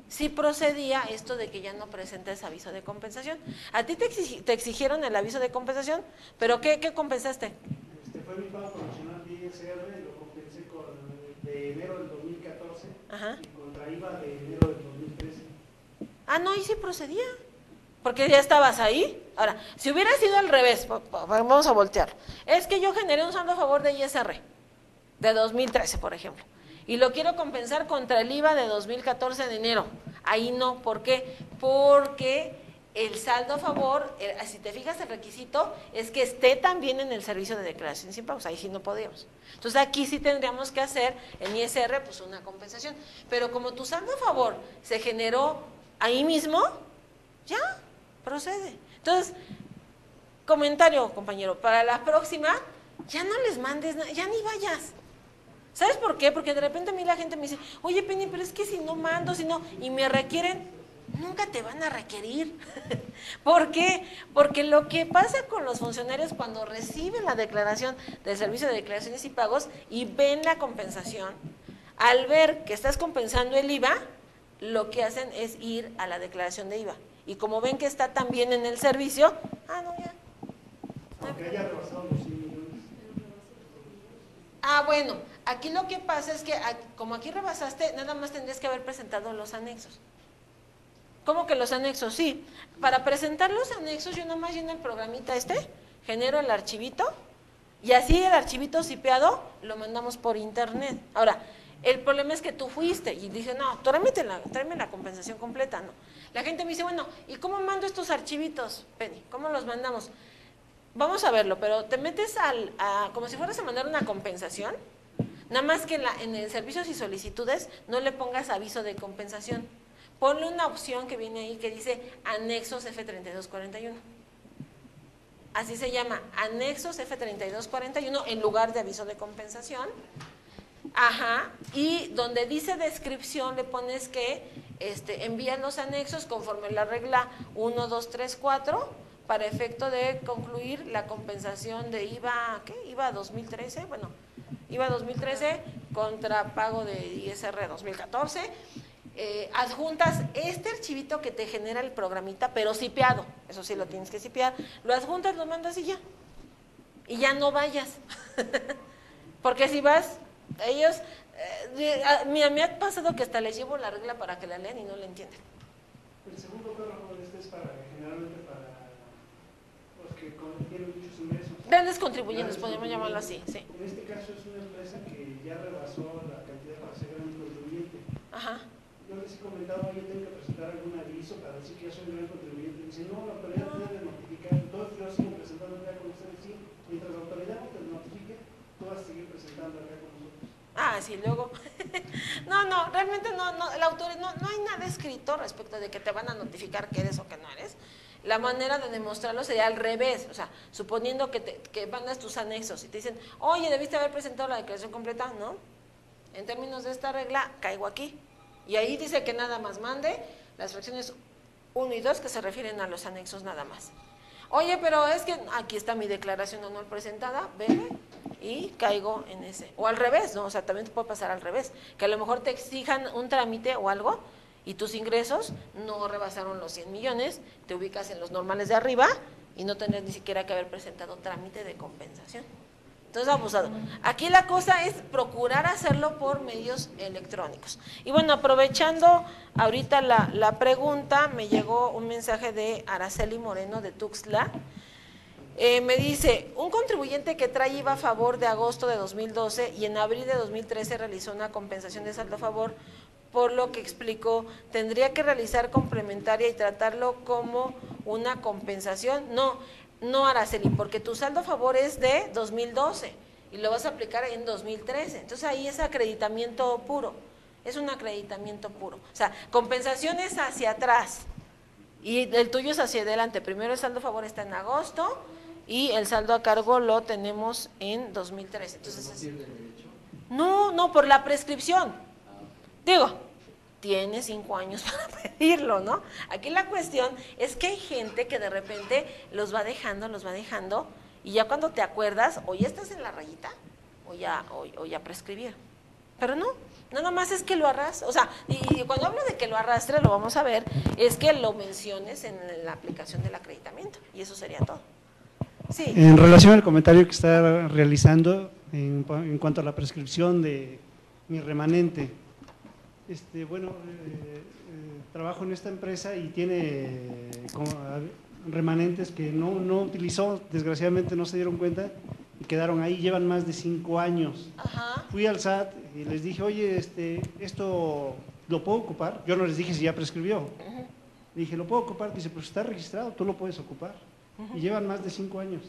sí procedía esto de que ya no presentes aviso de compensación. A ti te exigieron el aviso de compensación, pero ¿qué compensaste? Fue mi pago promocional de ISR, lo compensé de enero del 2014. Ajá. Y contra IVA de enero del 2013. Ah, no, y sí procedía, porque ya estabas ahí. Ahora, si hubiera sido al revés, vamos a voltear. Es que yo generé un saldo a favor de ISR de 2013, por ejemplo, y lo quiero compensar contra el IVA de 2014 de enero. Ahí no, ¿por qué? Porque el saldo a favor, si te fijas el requisito, es que esté también en el servicio de declaración sin pagos, ahí sí no podríamos. Entonces aquí sí tendríamos que hacer en ISR pues una compensación, pero como tu saldo a favor se generó ahí mismo, ya, procede. Entonces, comentario, compañero, para la próxima, ya no les mandes nada, ya ni vayas. ¿Sabes por qué? Porque de repente a mí la gente me dice, oye Penny, pero es que si no mando, y me requieren, nunca te van a requerir. ¿Por qué? Porque lo que pasa con los funcionarios cuando reciben la declaración del Servicio de Declaraciones y Pagos y ven la compensación, al ver que estás compensando el IVA, lo que hacen es ir a la declaración de IVA. Y como ven que está también en el servicio, no, ya. Aunque haya rebasado los 100 millones. Bueno, aquí lo que pasa es que como aquí rebasaste, nada más tendrías que haber presentado los anexos. ¿Cómo que los anexos? Sí, para presentar los anexos yo nada más lleno el programita genero el archivito y así el archivito zipeado lo mandamos por internet. Ahora, el problema es que tú fuiste y dices, no, tráeme la compensación completa, ¿no? La gente me dice, bueno, ¿y cómo mando estos archivitos, Penny? ¿Cómo los mandamos? Vamos a verlo, pero te metes como si fueras a mandar una compensación, nada más que en el servicios y solicitudes no le pongas aviso de compensación. Ponle una opción que viene ahí que dice anexos F3241. Así se llama, anexos F3241 en lugar de aviso de compensación. Ajá, y donde dice descripción le pones que envías los anexos conforme la regla 1, 2, 3, 4 para efecto de concluir la compensación de IVA, ¿qué? IVA 2013, bueno, IVA 2013 contra pago de ISR 2014. Adjuntas este archivito que te genera el programita, pero zipeado, eso sí lo tienes que zipear, lo adjuntas, lo mandas y ya no vayas, porque si vas, ellos, mira, me ha pasado que hasta les llevo la regla para que la lean y no la entienden. El segundo párrafo es generalmente para los que tienen muchos ingresos. Grandes contribuyentes, podemos llamarlo así, sí. En este caso es una empresa que ya rebasó la cantidad para ser gran contribuyente. Ajá. Yo les he comentado, yo tengo que presentar algún aviso para decir que ya soy gran contribuyente. Y dicen, no, la autoridad no debe notificar. Entonces yo sigo presentando acá con ustedes, sí. Mientras la autoridad no te notifique, tú vas a seguir presentando acá con nosotros. Sí, luego. No, realmente no, la autoridad, no hay nada escrito respecto de que te van a notificar que eres o que no eres. La manera de demostrarlo sería al revés, o sea, suponiendo que mandas tus anexos y te dicen, oye, debiste haber presentado la declaración completa, ¿no? En términos de esta regla, caigo aquí. Y ahí dice que nada más mande las fracciones 1 y 2 que se refieren a los anexos nada más. Oye, pero es que aquí está mi declaración anual presentada, vele, y caigo en ese. O al revés, ¿no? O sea, también te puede pasar al revés, que a lo mejor te exijan un trámite o algo y tus ingresos no rebasaron los 100 millones, te ubicas en los normales de arriba y no tendrás ni siquiera que haber presentado trámite de compensación. Entonces, abusado. Aquí la cosa es procurar hacerlo por medios electrónicos. Y bueno, aprovechando ahorita la pregunta, me llegó un mensaje de Araceli Moreno de Tuxtla. Me dice, un contribuyente que trae IVA a favor de agosto de 2012 y en abril de 2013 realizó una compensación de saldo a favor, por lo que explicó, ¿tendría que realizar complementaria y tratarlo como una compensación? No, Araceli, porque tu saldo a favor es de 2012 y lo vas a aplicar en 2013. Entonces ahí es acreditamiento puro. es un acreditamiento puro. O sea, compensaciones hacia atrás y el tuyo es hacia adelante. Primero el saldo a favor está en agosto y el saldo a cargo lo tenemos en 2013. Entonces, no, por la prescripción. Digo, tiene 5 años para pedirlo, ¿no? Aquí la cuestión es que hay gente que de repente los va dejando, y ya cuando te acuerdas, o ya estás en la rayita, o ya prescribieron. Pero no, nada más es que lo arrastre, o sea, y cuando hablo de que lo arrastre, lo vamos a ver, es que lo menciones en la aplicación del acreditamiento, y eso sería todo. Sí. En relación al comentario que está realizando en cuanto a la prescripción de mi remanente, trabajo en esta empresa y tiene remanentes que no utilizó, desgraciadamente no se dieron cuenta y quedaron ahí, llevan más de 5 años. Ajá. Fui al SAT y les dije, oye, ¿esto lo puedo ocupar? Yo no les dije si ya prescribió. Le dije, ¿lo puedo ocupar? Dice, pues está registrado, tú lo puedes ocupar. Y llevan más de 5 años.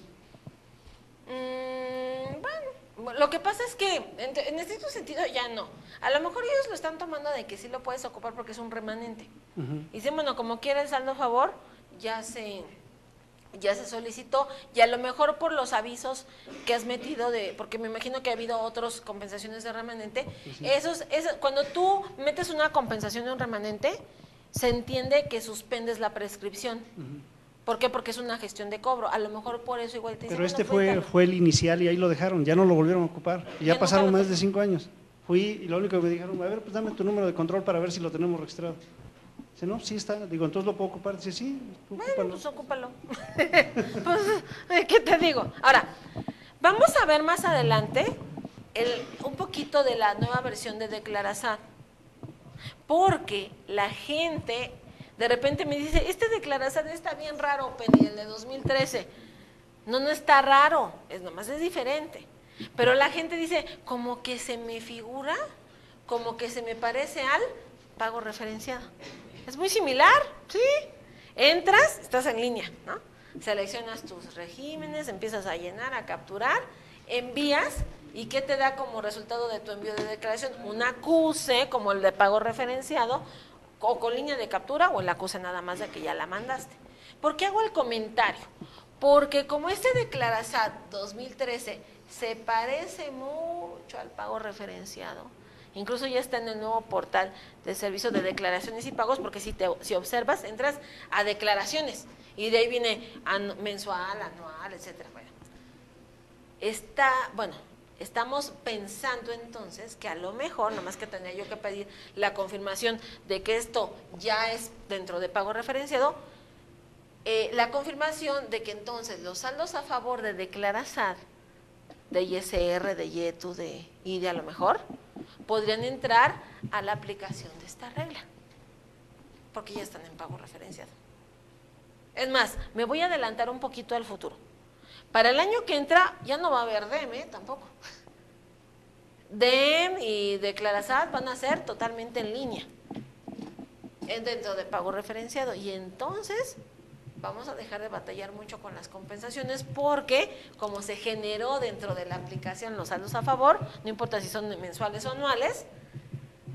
Bueno, lo que pasa es que en este sentido ya no. A lo mejor ellos lo están tomando de que sí lo puedes ocupar porque es un remanente. Y dicen, bueno, como quiera el saldo a favor, ya se solicitó, y a lo mejor por los avisos que has metido, porque me imagino que ha habido otras compensaciones de remanente, cuando tú metes una compensación de un remanente, se entiende que suspendes la prescripción. ¿Por qué? Porque es una gestión de cobro. A lo mejor por eso igual te dicen. Pero fue el inicial y ahí lo dejaron, ya no lo volvieron a ocupar. Y ya pasaron más de 5 años. Fui y lo único que me dijeron, a ver, pues dame tu número de control para ver si lo tenemos registrado. Dice, no, sí está. Digo, ¿entonces lo puedo ocupar? Dice, sí, tú ocúpalo. Pues ocúpalo. Pues, ¿qué te digo? Ahora, vamos a ver más adelante un poquito de la nueva versión de Declarasat. Porque la gente de repente me dice, este Declarasat está bien raro, Penny, el de 2013. No está raro, nomás es diferente. Pero la gente dice, como que se me figura, como que se me parece al pago referenciado. Es muy similar, ¿sí? Entras, estás en línea, ¿no? Seleccionas tus regímenes, empiezas a llenar, a capturar, envías, ¿y qué te da como resultado de tu envío de declaración? Un acuse, como el de pago referenciado, o con línea de captura, o el acuse nada más de que ya la mandaste. ¿Por qué hago el comentario? Porque como este Declarasat 2013 se parece mucho al pago referenciado, incluso ya está en el nuevo portal de servicio de declaraciones y pagos, porque si observas, entras a declaraciones, y de ahí viene mensual, anual, etcétera. Bueno, estamos pensando entonces que a lo mejor, nomás que tendría yo que pedir la confirmación de que esto ya es dentro de pago referenciado, la confirmación de que entonces los saldos a favor de Declarasat, de ISR, de IETU, de IDE a lo mejor, podrían entrar a la aplicación de esta regla, porque ya están en pago referenciado. Es más, me voy a adelantar un poquito al futuro. Para el año que entra ya no va a haber DEM, tampoco. DEM y Declarasat van a ser totalmente en línea, dentro de pago referenciado, y entonces vamos a dejar de batallar mucho con las compensaciones, porque como se generó dentro de la aplicación los saldos a favor, no importa si son mensuales o anuales,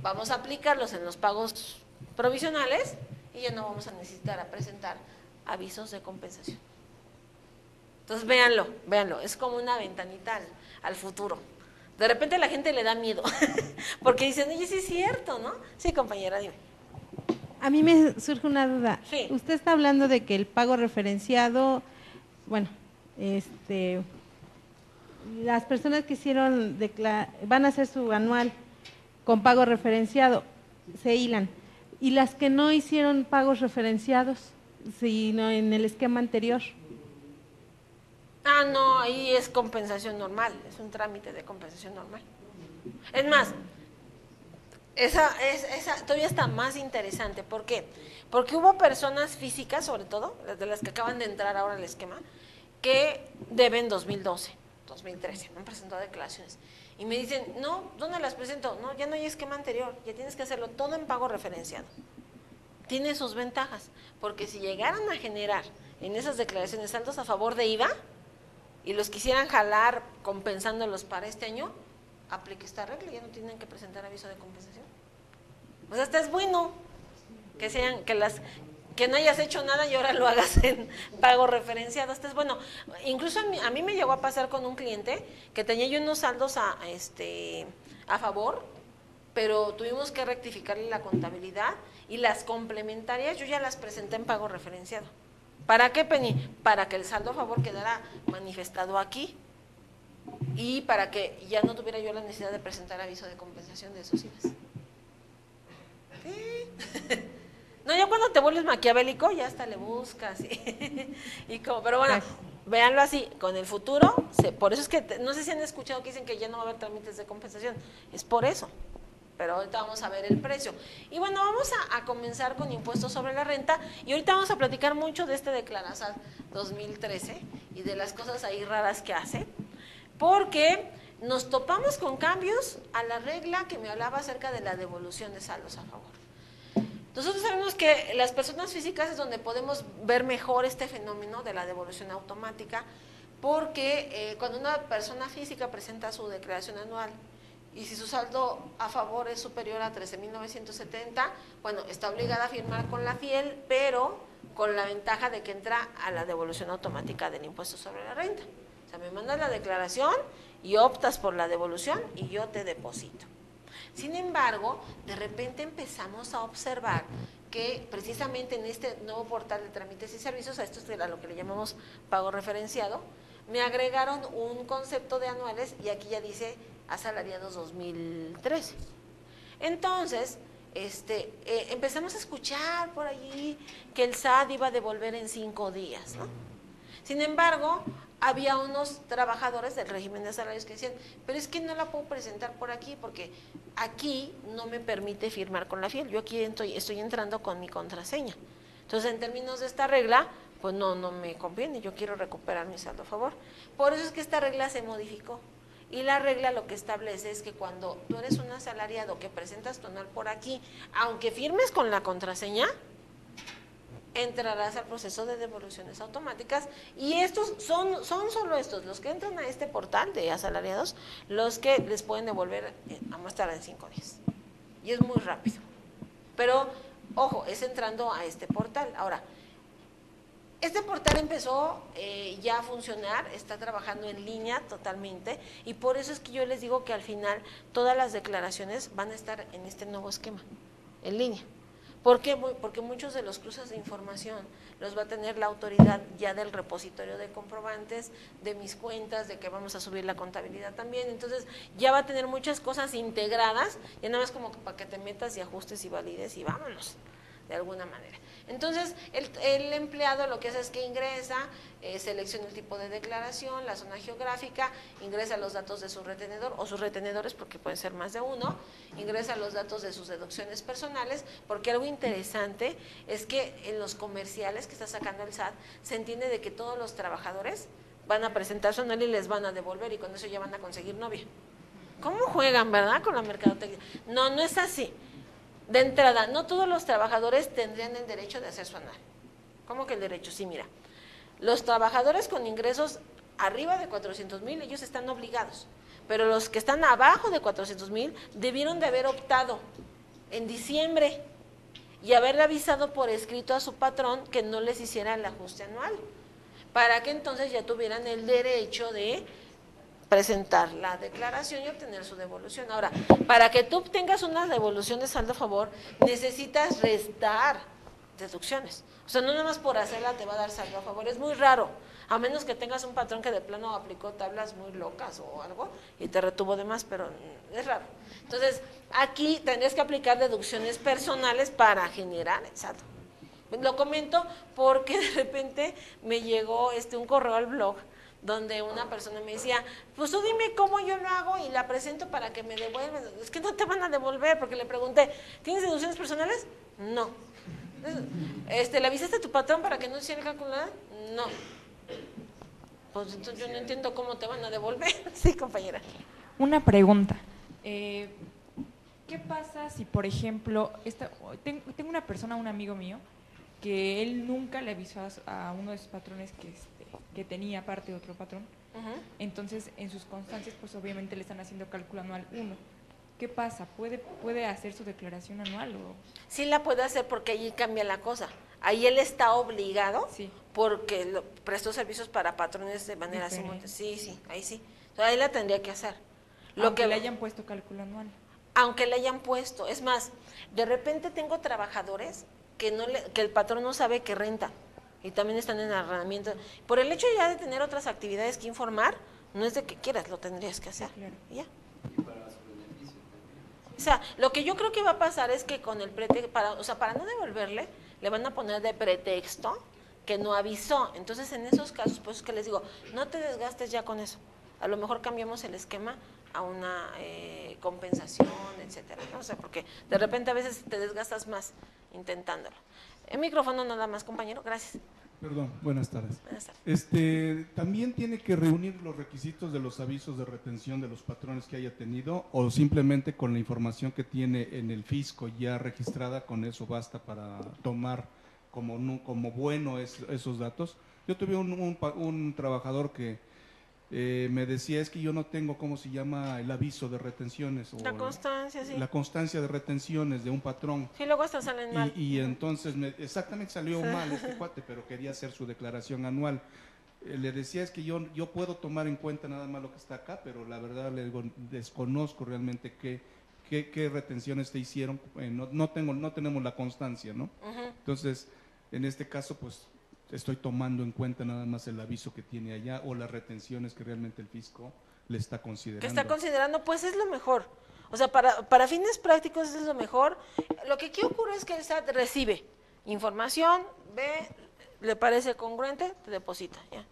vamos a aplicarlos en los pagos provisionales y ya no vamos a necesitar presentar avisos de compensación. Entonces véanlo, es como una ventanita al futuro. De repente la gente le da miedo, porque dicen, oye, sí es cierto, ¿no? Sí, compañera, dime. A mí me surge una duda. Sí. Usted está hablando de que el pago referenciado, bueno, las personas que hicieron, van a hacer su anual con pago referenciado, se hilan. Y las que no hicieron pagos referenciados, sino en el esquema anterior. Ah, no, ahí es compensación normal, es un trámite de compensación normal. Es más, esa todavía está más interesante. ¿Por qué? Porque hubo personas físicas, sobre todo, de las que acaban de entrar ahora al esquema, que deben 2012, 2013, no han presentado declaraciones. Y me dicen, no, ¿dónde las presento? No, ya no hay esquema anterior, ya tienes que hacerlo todo en pago referenciado. Tiene sus ventajas, porque si llegaran a generar en esas declaraciones saldos a favor de IVA, y los quisieran jalar compensándolos para este año, aplique esta regla, ya no tienen que presentar aviso de compensación. O sea, hasta es bueno que sean, que no hayas hecho nada y ahora lo hagas en pago referenciado. Hasta es bueno. Incluso a mí me llegó a pasar con un cliente que tenía yo unos saldos a favor, pero tuvimos que rectificarle la contabilidad y las complementarias yo ya las presenté en pago referenciado. ¿Para qué, Penny? Para que el saldo a favor quedara manifestado aquí y para que ya no tuviera yo la necesidad de presentar aviso de compensación de esos IVAs. ¿Sí? No, ya cuando te vuelves maquiavélico ya hasta le buscas. Y como, pero bueno, véanlo así, con el futuro, por eso es que, no sé si han escuchado que dicen que ya no va a haber trámites de compensación, es por eso. Pero ahorita vamos a ver el precio. Y bueno, vamos a comenzar con impuestos sobre la renta y ahorita vamos a platicar mucho de este Declarasad 2013 y de las cosas ahí raras que hace, porque nos topamos con cambios a la regla que me hablaba acerca de la devolución de saldos a favor. Nosotros sabemos que las personas físicas es donde podemos ver mejor este fenómeno de la devolución automática, porque cuando una persona física presenta su declaración anual, y si su saldo a favor es superior a 13,970, bueno, está obligada a firmar con la FIEL, pero con la ventaja de que entra a la devolución automática del impuesto sobre la renta. O sea, me mandas la declaración y optas por la devolución y yo te deposito. Sin embargo, de repente empezamos a observar que precisamente en este nuevo portal de trámites y servicios, a esto es a lo que le llamamos pago referenciado, me agregaron un concepto de anuales y aquí ya dice asalariados 2013. Entonces, empezamos a escuchar por allí que el SAT iba a devolver en 5 días, ¿no? Sin embargo, había unos trabajadores del régimen de salarios que decían, pero es que no la puedo presentar por aquí porque aquí no me permite firmar con la FIEL, yo aquí estoy entrando con mi contraseña. Entonces, en términos de esta regla, pues no me conviene, yo quiero recuperar mi saldo a favor. Por eso es que esta regla se modificó. Y la regla lo que establece es que cuando tú eres un asalariado que presentas tu anual por aquí, aunque firmes con la contraseña, entrarás al proceso de devoluciones automáticas y estos son solo estos, los que entran a este portal de asalariados, los que les pueden devolver a más tardar en 5 días. Y es muy rápido. Pero, ojo, es entrando a este portal. Ahora, este portal empezó ya a funcionar, está trabajando en línea totalmente y por eso es que yo les digo que al final todas las declaraciones van a estar en este nuevo esquema, en línea. ¿Por qué? Porque muchos de los cruces de información los va a tener la autoridad ya del repositorio de comprobantes, de mis cuentas, de que vamos a subir la contabilidad también. Entonces ya va a tener muchas cosas integradas, y nada más como para que te metas y ajustes y valides y vámonos, de alguna manera. Entonces, el empleado lo que hace es que ingresa, selecciona el tipo de declaración, la zona geográfica, ingresa los datos de su retenedor o sus retenedores, porque pueden ser más de uno, ingresa los datos de sus deducciones personales, porque algo interesante es que en los comerciales que está sacando el SAT, se entiende de que todos los trabajadores van a presentar su anual y les van a devolver, y con eso ya van a conseguir novia. ¿Cómo juegan, verdad, con la mercadotecnia? No es así. De entrada, no todos los trabajadores tendrían el derecho de hacer su anual. ¿Cómo que el derecho? Sí, mira, los trabajadores con ingresos arriba de 400,000, ellos están obligados, pero los que están abajo de 400,000 debieron de haber optado en diciembre y haberle avisado por escrito a su patrón que no les hiciera el ajuste anual, para que entonces ya tuvieran el derecho de presentar la declaración y obtener su devolución. Ahora, para que tú obtengas una devolución de saldo a favor, necesitas restar deducciones. O sea, no nada más por hacerla te va a dar saldo a favor, es muy raro, a menos que tengas un patrón que de plano aplicó tablas muy locas o algo y te retuvo de más, pero es raro. Entonces, aquí tendrías que aplicar deducciones personales para generar el saldo. Lo comento porque de repente me llegó un correo al blog donde una persona me decía, pues tú dime cómo yo lo hago y la presento para que me devuelvan. Es que no te van a devolver, porque le pregunté, ¿tienes deducciones personales? No. ¿Le avisaste a tu patrón para que no hiciera el cálculo? No. Pues entonces yo no entiendo cómo te van a devolver. Sí, compañera. Una pregunta. ¿Qué pasa si, por ejemplo, tengo una persona, un amigo mío, que él nunca le avisó a uno de sus patrones que tenía aparte de otro patrón? Entonces, en sus constancias, pues obviamente le están haciendo cálculo anual 1. ¿qué pasa? ¿Puede hacer su declaración anual o...? Sí la puede hacer porque allí cambia la cosa. Ahí él está obligado Sí. porque prestó servicios para patrones de manera Diferente. simultánea. Sí, ahí sí. Entonces, ahí la tendría que hacer. Aunque le hayan puesto cálculo anual. Aunque le hayan puesto. Es más, de repente tengo trabajadores que el patrón no sabe que renta y también están en arrendamiento. Por el hecho ya de tener otras actividades que informar, no es de que quieras, lo tendrías que hacer. Sí, claro. Y ya. O sea, lo que yo creo que va a pasar es que con el pretexto, para no devolverle, le van a poner de pretexto que no avisó. Entonces, en esos casos, pues es que les digo, no te desgastes ya con eso. A lo mejor cambiamos el esquema a una compensación, etcétera. ¿No? O sea, porque de repente a veces te desgastas más intentándolo. El micrófono nada más, compañero. Gracias. Perdón, buenas tardes. Buenas tardes. ¿También tiene que reunir los requisitos de los avisos de retención de los patrones que haya tenido o simplemente con la información que tiene en el fisco ya registrada, con eso basta para tomar como bueno esos datos? Yo tuve un trabajador que me decía, es que yo no tengo, ¿cómo se llama?, el aviso de retenciones. La constancia, sí. La constancia de retenciones de un patrón. Sí, luego hasta salen mal. Y entonces, exactamente salió mal este cuate, pero quería hacer su declaración anual. Le decía, es que yo puedo tomar en cuenta nada más lo que está acá, pero la verdad le digo, desconozco realmente qué retenciones te hicieron, no tenemos la constancia, ¿no? Entonces, en este caso, pues, estoy tomando en cuenta nada más el aviso que tiene allá o las retenciones que realmente el fisco le está considerando. Que está considerando, pues es lo mejor. O sea, para fines prácticos es lo mejor. Lo que aquí ocurre es que el SAT recibe información, ve, le parece congruente, te deposita, ya.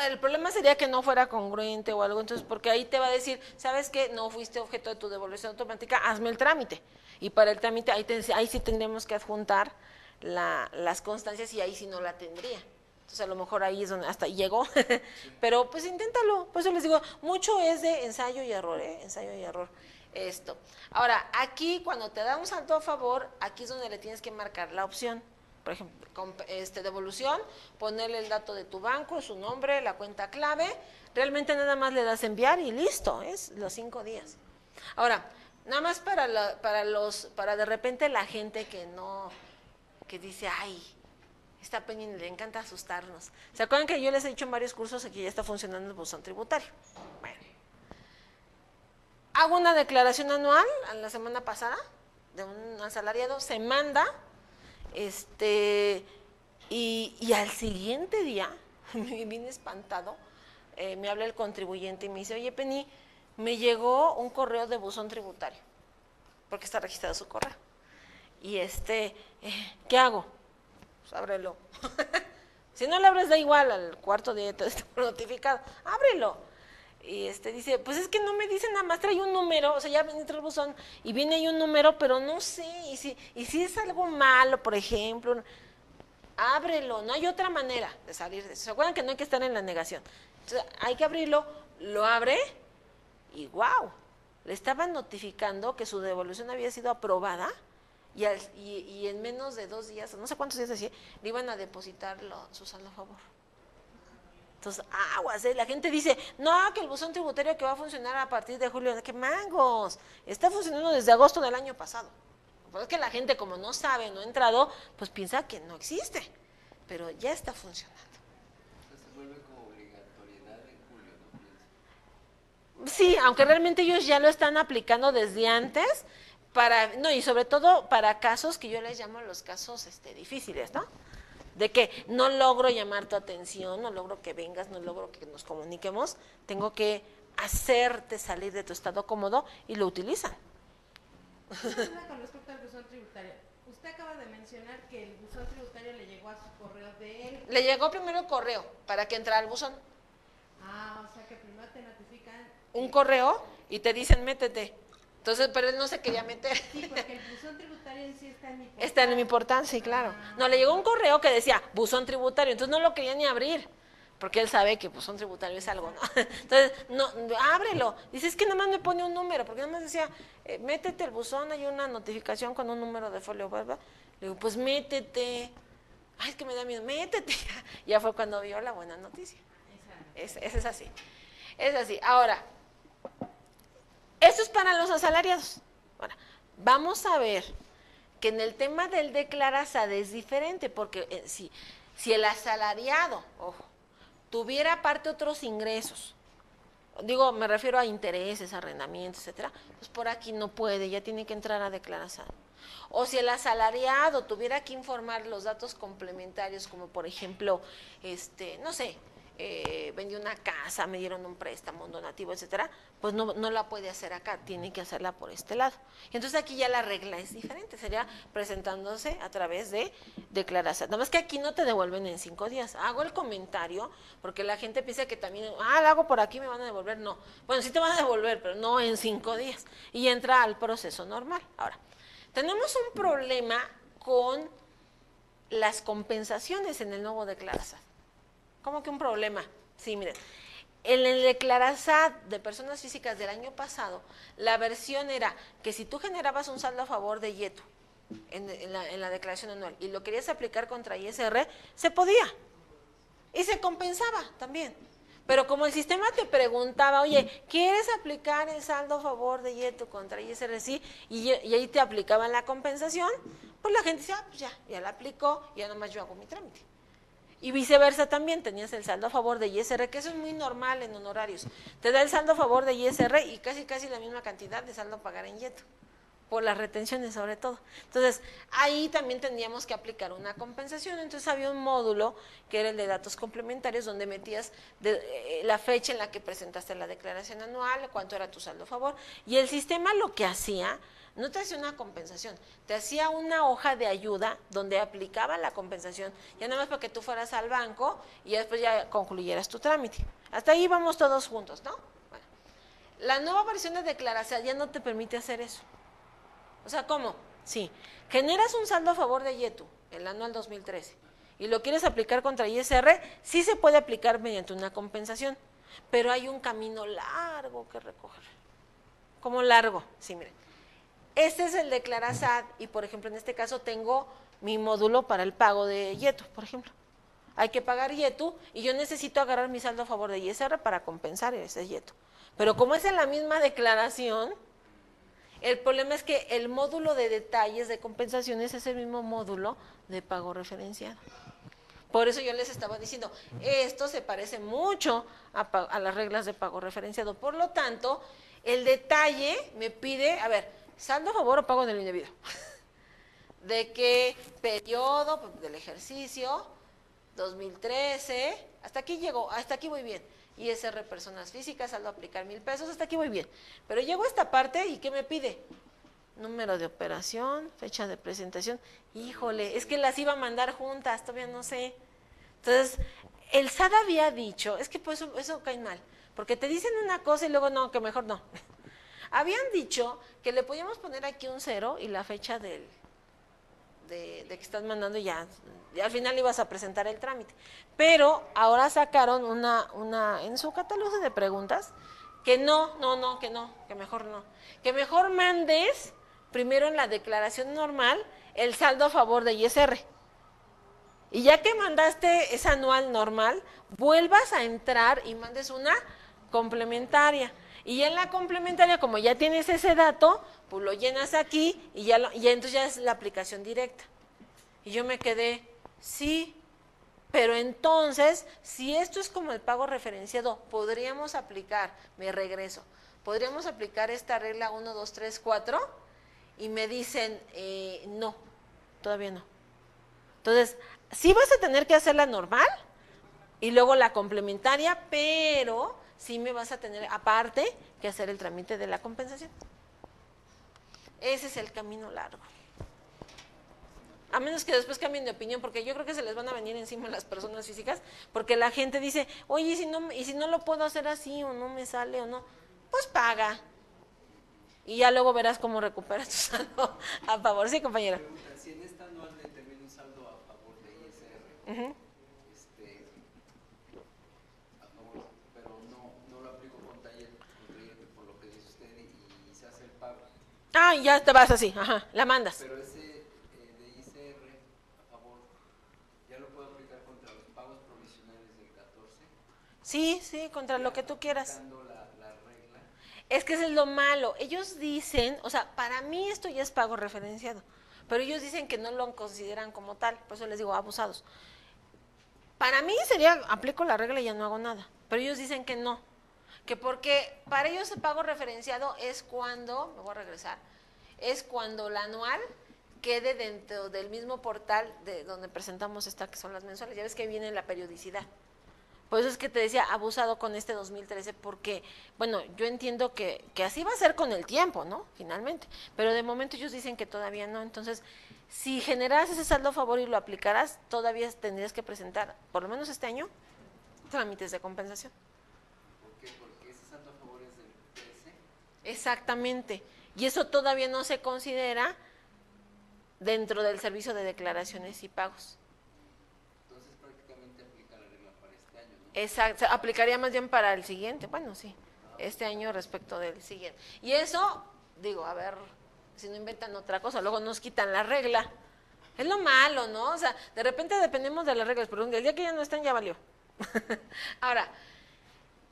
El problema sería que no fuera congruente o algo, entonces, porque ahí te va a decir, ¿sabes qué? No fuiste objeto de tu devolución automática, hazme el trámite. Y para el trámite, ahí sí tendríamos que adjuntar las constancias y ahí sí no la tendría. Entonces, a lo mejor ahí es donde hasta llegó, pero pues inténtalo. Por eso les digo, mucho es de ensayo y error, ensayo y error. Esto. Ahora, aquí cuando te da un saldo a favor, aquí es donde le tienes que marcar la opción. Por ejemplo, devolución, ponerle el dato de tu banco, su nombre, la cuenta clave, realmente nada más le das enviar y listo, es los 5 días. Ahora, nada más para de repente la gente que dice, ay, esta Penny le encanta asustarnos. ¿Se acuerdan que yo les he dicho en varios cursos que ya está funcionando el buzón tributario? Bueno, hago una declaración anual la semana pasada de un asalariado, se manda, y al siguiente día, me vine espantado, me habla el contribuyente y me dice, oye Penny, me llegó un correo de buzón tributario, porque está registrado su correo. Y ¿qué hago? Pues ábrelo. Si no lo abres, da igual, al cuarto día te está notificado. Ábrelo. Y dice, pues es que no me dice nada más, trae un número, o sea, ya entra el buzón y viene ahí un número, pero no sé, y si es algo malo, por ejemplo, ábrelo, no hay otra manera de salir de eso. ¿Se acuerdan que no hay que estar en la negación? Entonces, hay que abrirlo, lo abre y wow, le estaban notificando que su devolución había sido aprobada y en menos de 2 días, no sé cuántos días decía, le iban a depositar su saldo a favor. Entonces, aguas, la gente dice, no, que el buzón tributario que va a funcionar a partir de julio, ¡qué mangos! Está funcionando desde agosto del año pasado. Pues es que la gente, como no sabe, no ha entrado, pues piensa que no existe, pero ya está funcionando. Se vuelve como obligatoriedad en julio, ¿no? Sí, aunque realmente ellos ya lo están aplicando desde antes, y sobre todo para casos que yo les llamo los casos difíciles, ¿no? De que no logro llamar tu atención, no logro que vengas, no logro que nos comuniquemos, tengo que hacerte salir de tu estado cómodo y lo utilizan. Con respecto al buzón tributario, usted acaba de mencionar que el buzón tributario le llegó a su correo de él. Le llegó primero el correo para que entrara al buzón. O sea que primero te notifican Un correo y te dicen métete. Entonces, pero él no se quería meter. Sí, porque el buzón tributario en sí está en mi portal. Está en mi portal, sí, claro. No, le llegó un correo que decía buzón tributario, entonces no lo quería ni abrir, porque él sabe que buzón tributario es algo, ¿no? Entonces, no, ábrelo. Dice, es que nada más me pone un número, porque nada más decía, métete el buzón, hay una notificación con un número de folio, ¿verdad? Le digo, pues métete. Ay, es que me da miedo, métete. Ya fue cuando vio la buena noticia. Es así. Es así. Ahora, Eso es para los asalariados. Ahora, vamos a ver que en el tema del declarasad es diferente, porque si el asalariado, ojo, tuviera aparte otros ingresos, digo, me refiero a intereses, arrendamientos, etcétera, pues por aquí no puede, ya tiene que entrar a declarasad. O si el asalariado tuviera que informar los datos complementarios, como por ejemplo, no sé, vendí una casa, me dieron un préstamo, un donativo, etcétera, pues no la puede hacer acá, tiene que hacerla por este lado. Entonces aquí ya la regla es diferente, sería presentándose a través de declaración. Nada más que aquí no te devuelven en 5 días. Hago el comentario porque la gente piensa que también, lo hago por aquí, me van a devolver. No, bueno, sí te van a devolver, pero no en 5 días. Y entra al proceso normal. Ahora, tenemos un problema con las compensaciones en el nuevo declarasad. ¿Cómo que un problema? Sí, miren, en el declarasad de personas físicas del año pasado, la versión era que si tú generabas un saldo a favor de IETU en la declaración anual y lo querías aplicar contra ISR, se podía y se compensaba también. Pero como el sistema te preguntaba, oye, ¿quieres aplicar el saldo a favor de IETU contra ISR? Sí, y ahí te aplicaban la compensación, pues la gente decía, pues ya la aplicó, ya nomás yo hago mi trámite. Y viceversa también, tenías el saldo a favor de ISR, que eso es muy normal en honorarios. Te da el saldo a favor de ISR y casi la misma cantidad de saldo a pagar en IETU, por las retenciones sobre todo. Entonces, ahí también tendríamos que aplicar una compensación. Entonces, había un módulo que era el de datos complementarios, donde metías la fecha en la que presentaste la declaración anual, cuánto era tu saldo a favor, y el sistema lo que hacía, no te hacía una compensación, te hacía una hoja de ayuda donde aplicaba la compensación, ya nada más para que tú fueras al banco y después ya concluyeras tu trámite. Hasta ahí vamos todos juntos, ¿no? Bueno, la nueva versión de declaración ya no te permite hacer eso. O sea, ¿cómo? Sí, generas un saldo a favor de IETU, el anual 2013, y lo quieres aplicar contra ISR, sí se puede aplicar mediante una compensación, pero hay un camino largo que recorrer. ¿Cómo largo? Sí, miren. Este es el declarasad y, por ejemplo, en este caso tengo mi módulo para el pago de IETU, por ejemplo. Hay que pagar IETU y yo necesito agarrar mi saldo a favor de ISR para compensar ese IETU. Pero como es en la misma declaración, el problema es que el módulo de detalles de compensaciones es el mismo módulo de pago referenciado. Por eso yo les estaba diciendo, esto se parece mucho a las reglas de pago referenciado. Por lo tanto, el detalle me pide, a ver, saldo a favor o pago del indebido. ¿De qué periodo? Pues del ejercicio, 2013, hasta aquí llego, hasta aquí voy bien. ISR personas físicas, saldo a aplicar 1,000 pesos, hasta aquí voy bien. Pero llego a esta parte y ¿qué me pide? Número de operación, fecha de presentación. Híjole, es que las iba a mandar juntas, todavía no sé. Entonces, el SAT había dicho, es que pues eso cae mal, porque te dicen una cosa y luego no, que mejor no. Habían dicho que le podíamos poner aquí un 0 y la fecha de que estás mandando y al final ibas a presentar el trámite. Pero ahora sacaron una en su catálogo de preguntas que que mejor no. Que mejor mandes primero en la declaración normal el saldo a favor de ISR. Y ya que mandaste esa anual normal, vuelvas a entrar y mandes una complementaria. Y en la complementaria, como ya tienes ese dato, pues lo llenas aquí y ya entonces ya es la aplicación directa. Y yo me quedé, sí, pero entonces, si esto es como el pago referenciado, podríamos aplicar, me regreso, podríamos aplicar esta regla 1, 2, 3, 4 y me dicen, no, todavía no. Entonces, sí vas a tener que hacer la normal y luego la complementaria, pero sí me vas a tener aparte que hacer el trámite de la compensación. Ese es el camino largo. A menos que después cambien de opinión, porque yo creo que se les van a venir encima las personas físicas, porque la gente dice, oye, ¿y si no lo puedo hacer así o no me sale o no? Pues paga. Y ya luego verás cómo recuperas tu saldo a favor. Sí, compañera. Pregunta, si en esta anual determina un saldo a favor de ISR, a favor, pero no lo aplico con taller, por lo que dice usted, y se hace el pago. Ah, ya te vas así, ajá, la mandas. Pero ese de ISR a favor, ¿ya lo puedo aplicar contra los pagos provisionales del 14? Sí, contra lo que tú quieras. La regla. Es que eso es lo malo. Ellos dicen, o sea, para mí esto ya es pago referenciado, pero ellos dicen que no lo consideran como tal, por eso les digo abusados. Para mí sería, aplico la regla y ya no hago nada, pero ellos dicen que no, que porque para ellos el pago referenciado es cuando, me voy a regresar, es cuando la anual quede dentro del mismo portal de donde presentamos esta que son las mensuales. Ya ves que viene la periodicidad. Por eso es que te decía, abusado con este 2013, porque, bueno, yo entiendo que así va a ser con el tiempo, ¿no? Finalmente. Pero de momento ellos dicen que todavía no. Entonces, si generas ese saldo a favor y lo aplicarás, todavía tendrías que presentar, por lo menos este año, trámites de compensación. ¿Por qué? Porque ese saldo a favor es del 13. Exactamente. Y eso todavía no se considera dentro del servicio de declaraciones y pagos. Entonces prácticamente aplica la regla para este año, ¿no? Exacto, se aplicaría más bien para el siguiente, bueno, sí, este año respecto del siguiente. Y eso, digo, a ver, si no inventan otra cosa, luego nos quitan la regla. Es lo malo, ¿no? O sea, de repente dependemos de las reglas, pero el día que ya no están, ya valió. Ahora,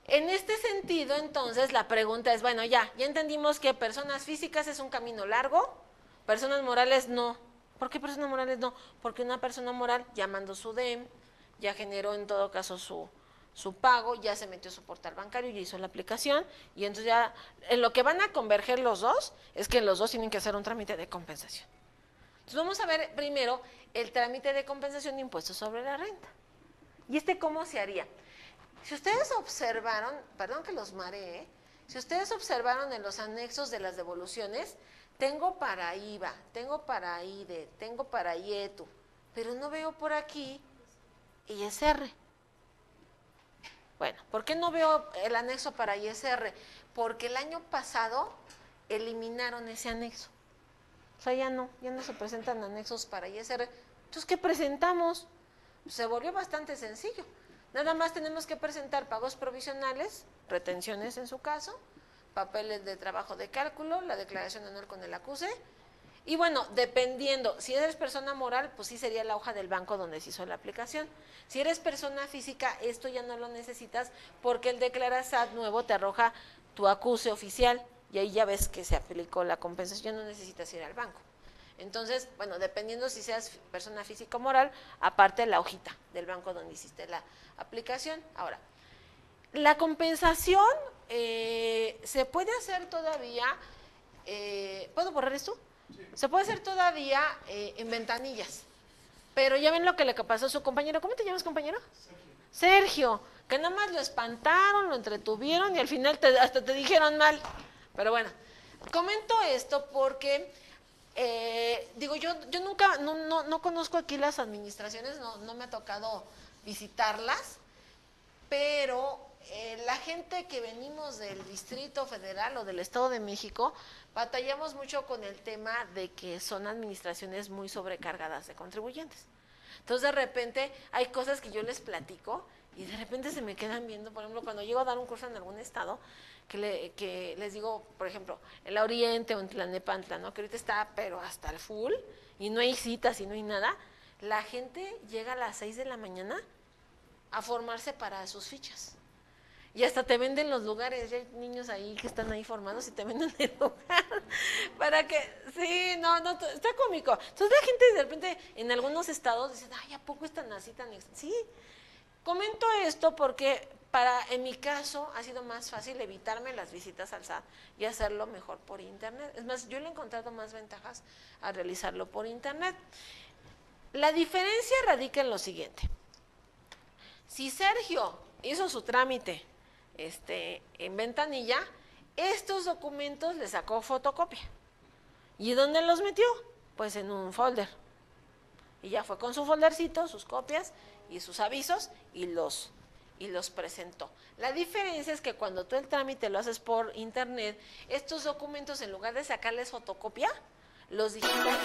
en este sentido, entonces, la pregunta es, bueno, ya entendimos que personas físicas es un camino largo, personas morales no. ¿Por qué personas morales no? Porque una persona moral ya mandó su DEM, ya generó en todo caso su pago, ya se metió a su portal bancario, ya hizo la aplicación, y entonces ya, en lo que van a converger los dos, es que los dos tienen que hacer un trámite de compensación. Entonces vamos a ver primero el trámite de compensación de impuestos sobre la renta. ¿Y cómo se haría? Si ustedes observaron, perdón que los mareé, si ustedes observaron en los anexos de las devoluciones, tengo para IVA, tengo para IDE, tengo para IETU, pero no veo por aquí ISR. Bueno, ¿por qué no veo el anexo para ISR? Porque el año pasado eliminaron ese anexo. O sea, ya no se presentan anexos para ISR. Entonces, ¿qué presentamos? Se volvió bastante sencillo. Nada más tenemos que presentar pagos provisionales, retenciones en su caso, papeles de trabajo de cálculo, la declaración anual con el acuse. Y bueno, dependiendo, si eres persona moral, pues sí sería la hoja del banco donde se hizo la aplicación. Si eres persona física, esto ya no lo necesitas porque el Declarasat nuevo te arroja tu acuse oficial y ahí ya ves que se aplicó la compensación, no necesitas ir al banco. Entonces, bueno, dependiendo si seas persona física o moral, aparte la hojita del banco donde hiciste la aplicación. Ahora, la compensación se puede hacer todavía, ¿puedo borrar esto? Sí. Se puede hacer todavía en ventanillas, pero ya ven lo que le pasó a su compañero. ¿Cómo te llamas, compañero? Sergio, que nada más lo espantaron, lo entretuvieron y al final hasta te dijeron mal. Pero bueno, comento esto porque, digo, yo nunca, no conozco aquí las administraciones, no me ha tocado visitarlas, pero la gente que venimos del Distrito Federal o del Estado de México, batallamos mucho con el tema de que son administraciones muy sobrecargadas de contribuyentes. Entonces, de repente, hay cosas que yo les platico y de repente se me quedan viendo. Por ejemplo, cuando llego a dar un curso en algún estado, que les digo, por ejemplo, en la Oriente o en Tlalnepantla, ¿no? Que ahorita está, pero hasta el full, y no hay citas y no hay nada, la gente llega a las 6 de la mañana a formarse para sus fichas. Y hasta te venden los lugares, ya hay niños ahí que están ahí formados y te venden el lugar para que, sí, no, está cómico. Entonces la gente de repente en algunos estados dice, ay, ¿a poco están así tan? Sí, comento esto porque en mi caso ha sido más fácil evitarme las visitas al SAT y hacerlo mejor por internet. Es más, yo le he encontrado más ventajas a realizarlo por internet. La diferencia radica en lo siguiente. Si Sergio hizo su trámite en ventanilla, estos documentos le sacó fotocopia. ¿Y dónde los metió? Pues en un folder. Y ya fue con su foldercito, sus copias y sus avisos y los presentó. La diferencia es que cuando tú el trámite lo haces por internet, estos documentos en lugar de sacarles fotocopia, los digitalizas.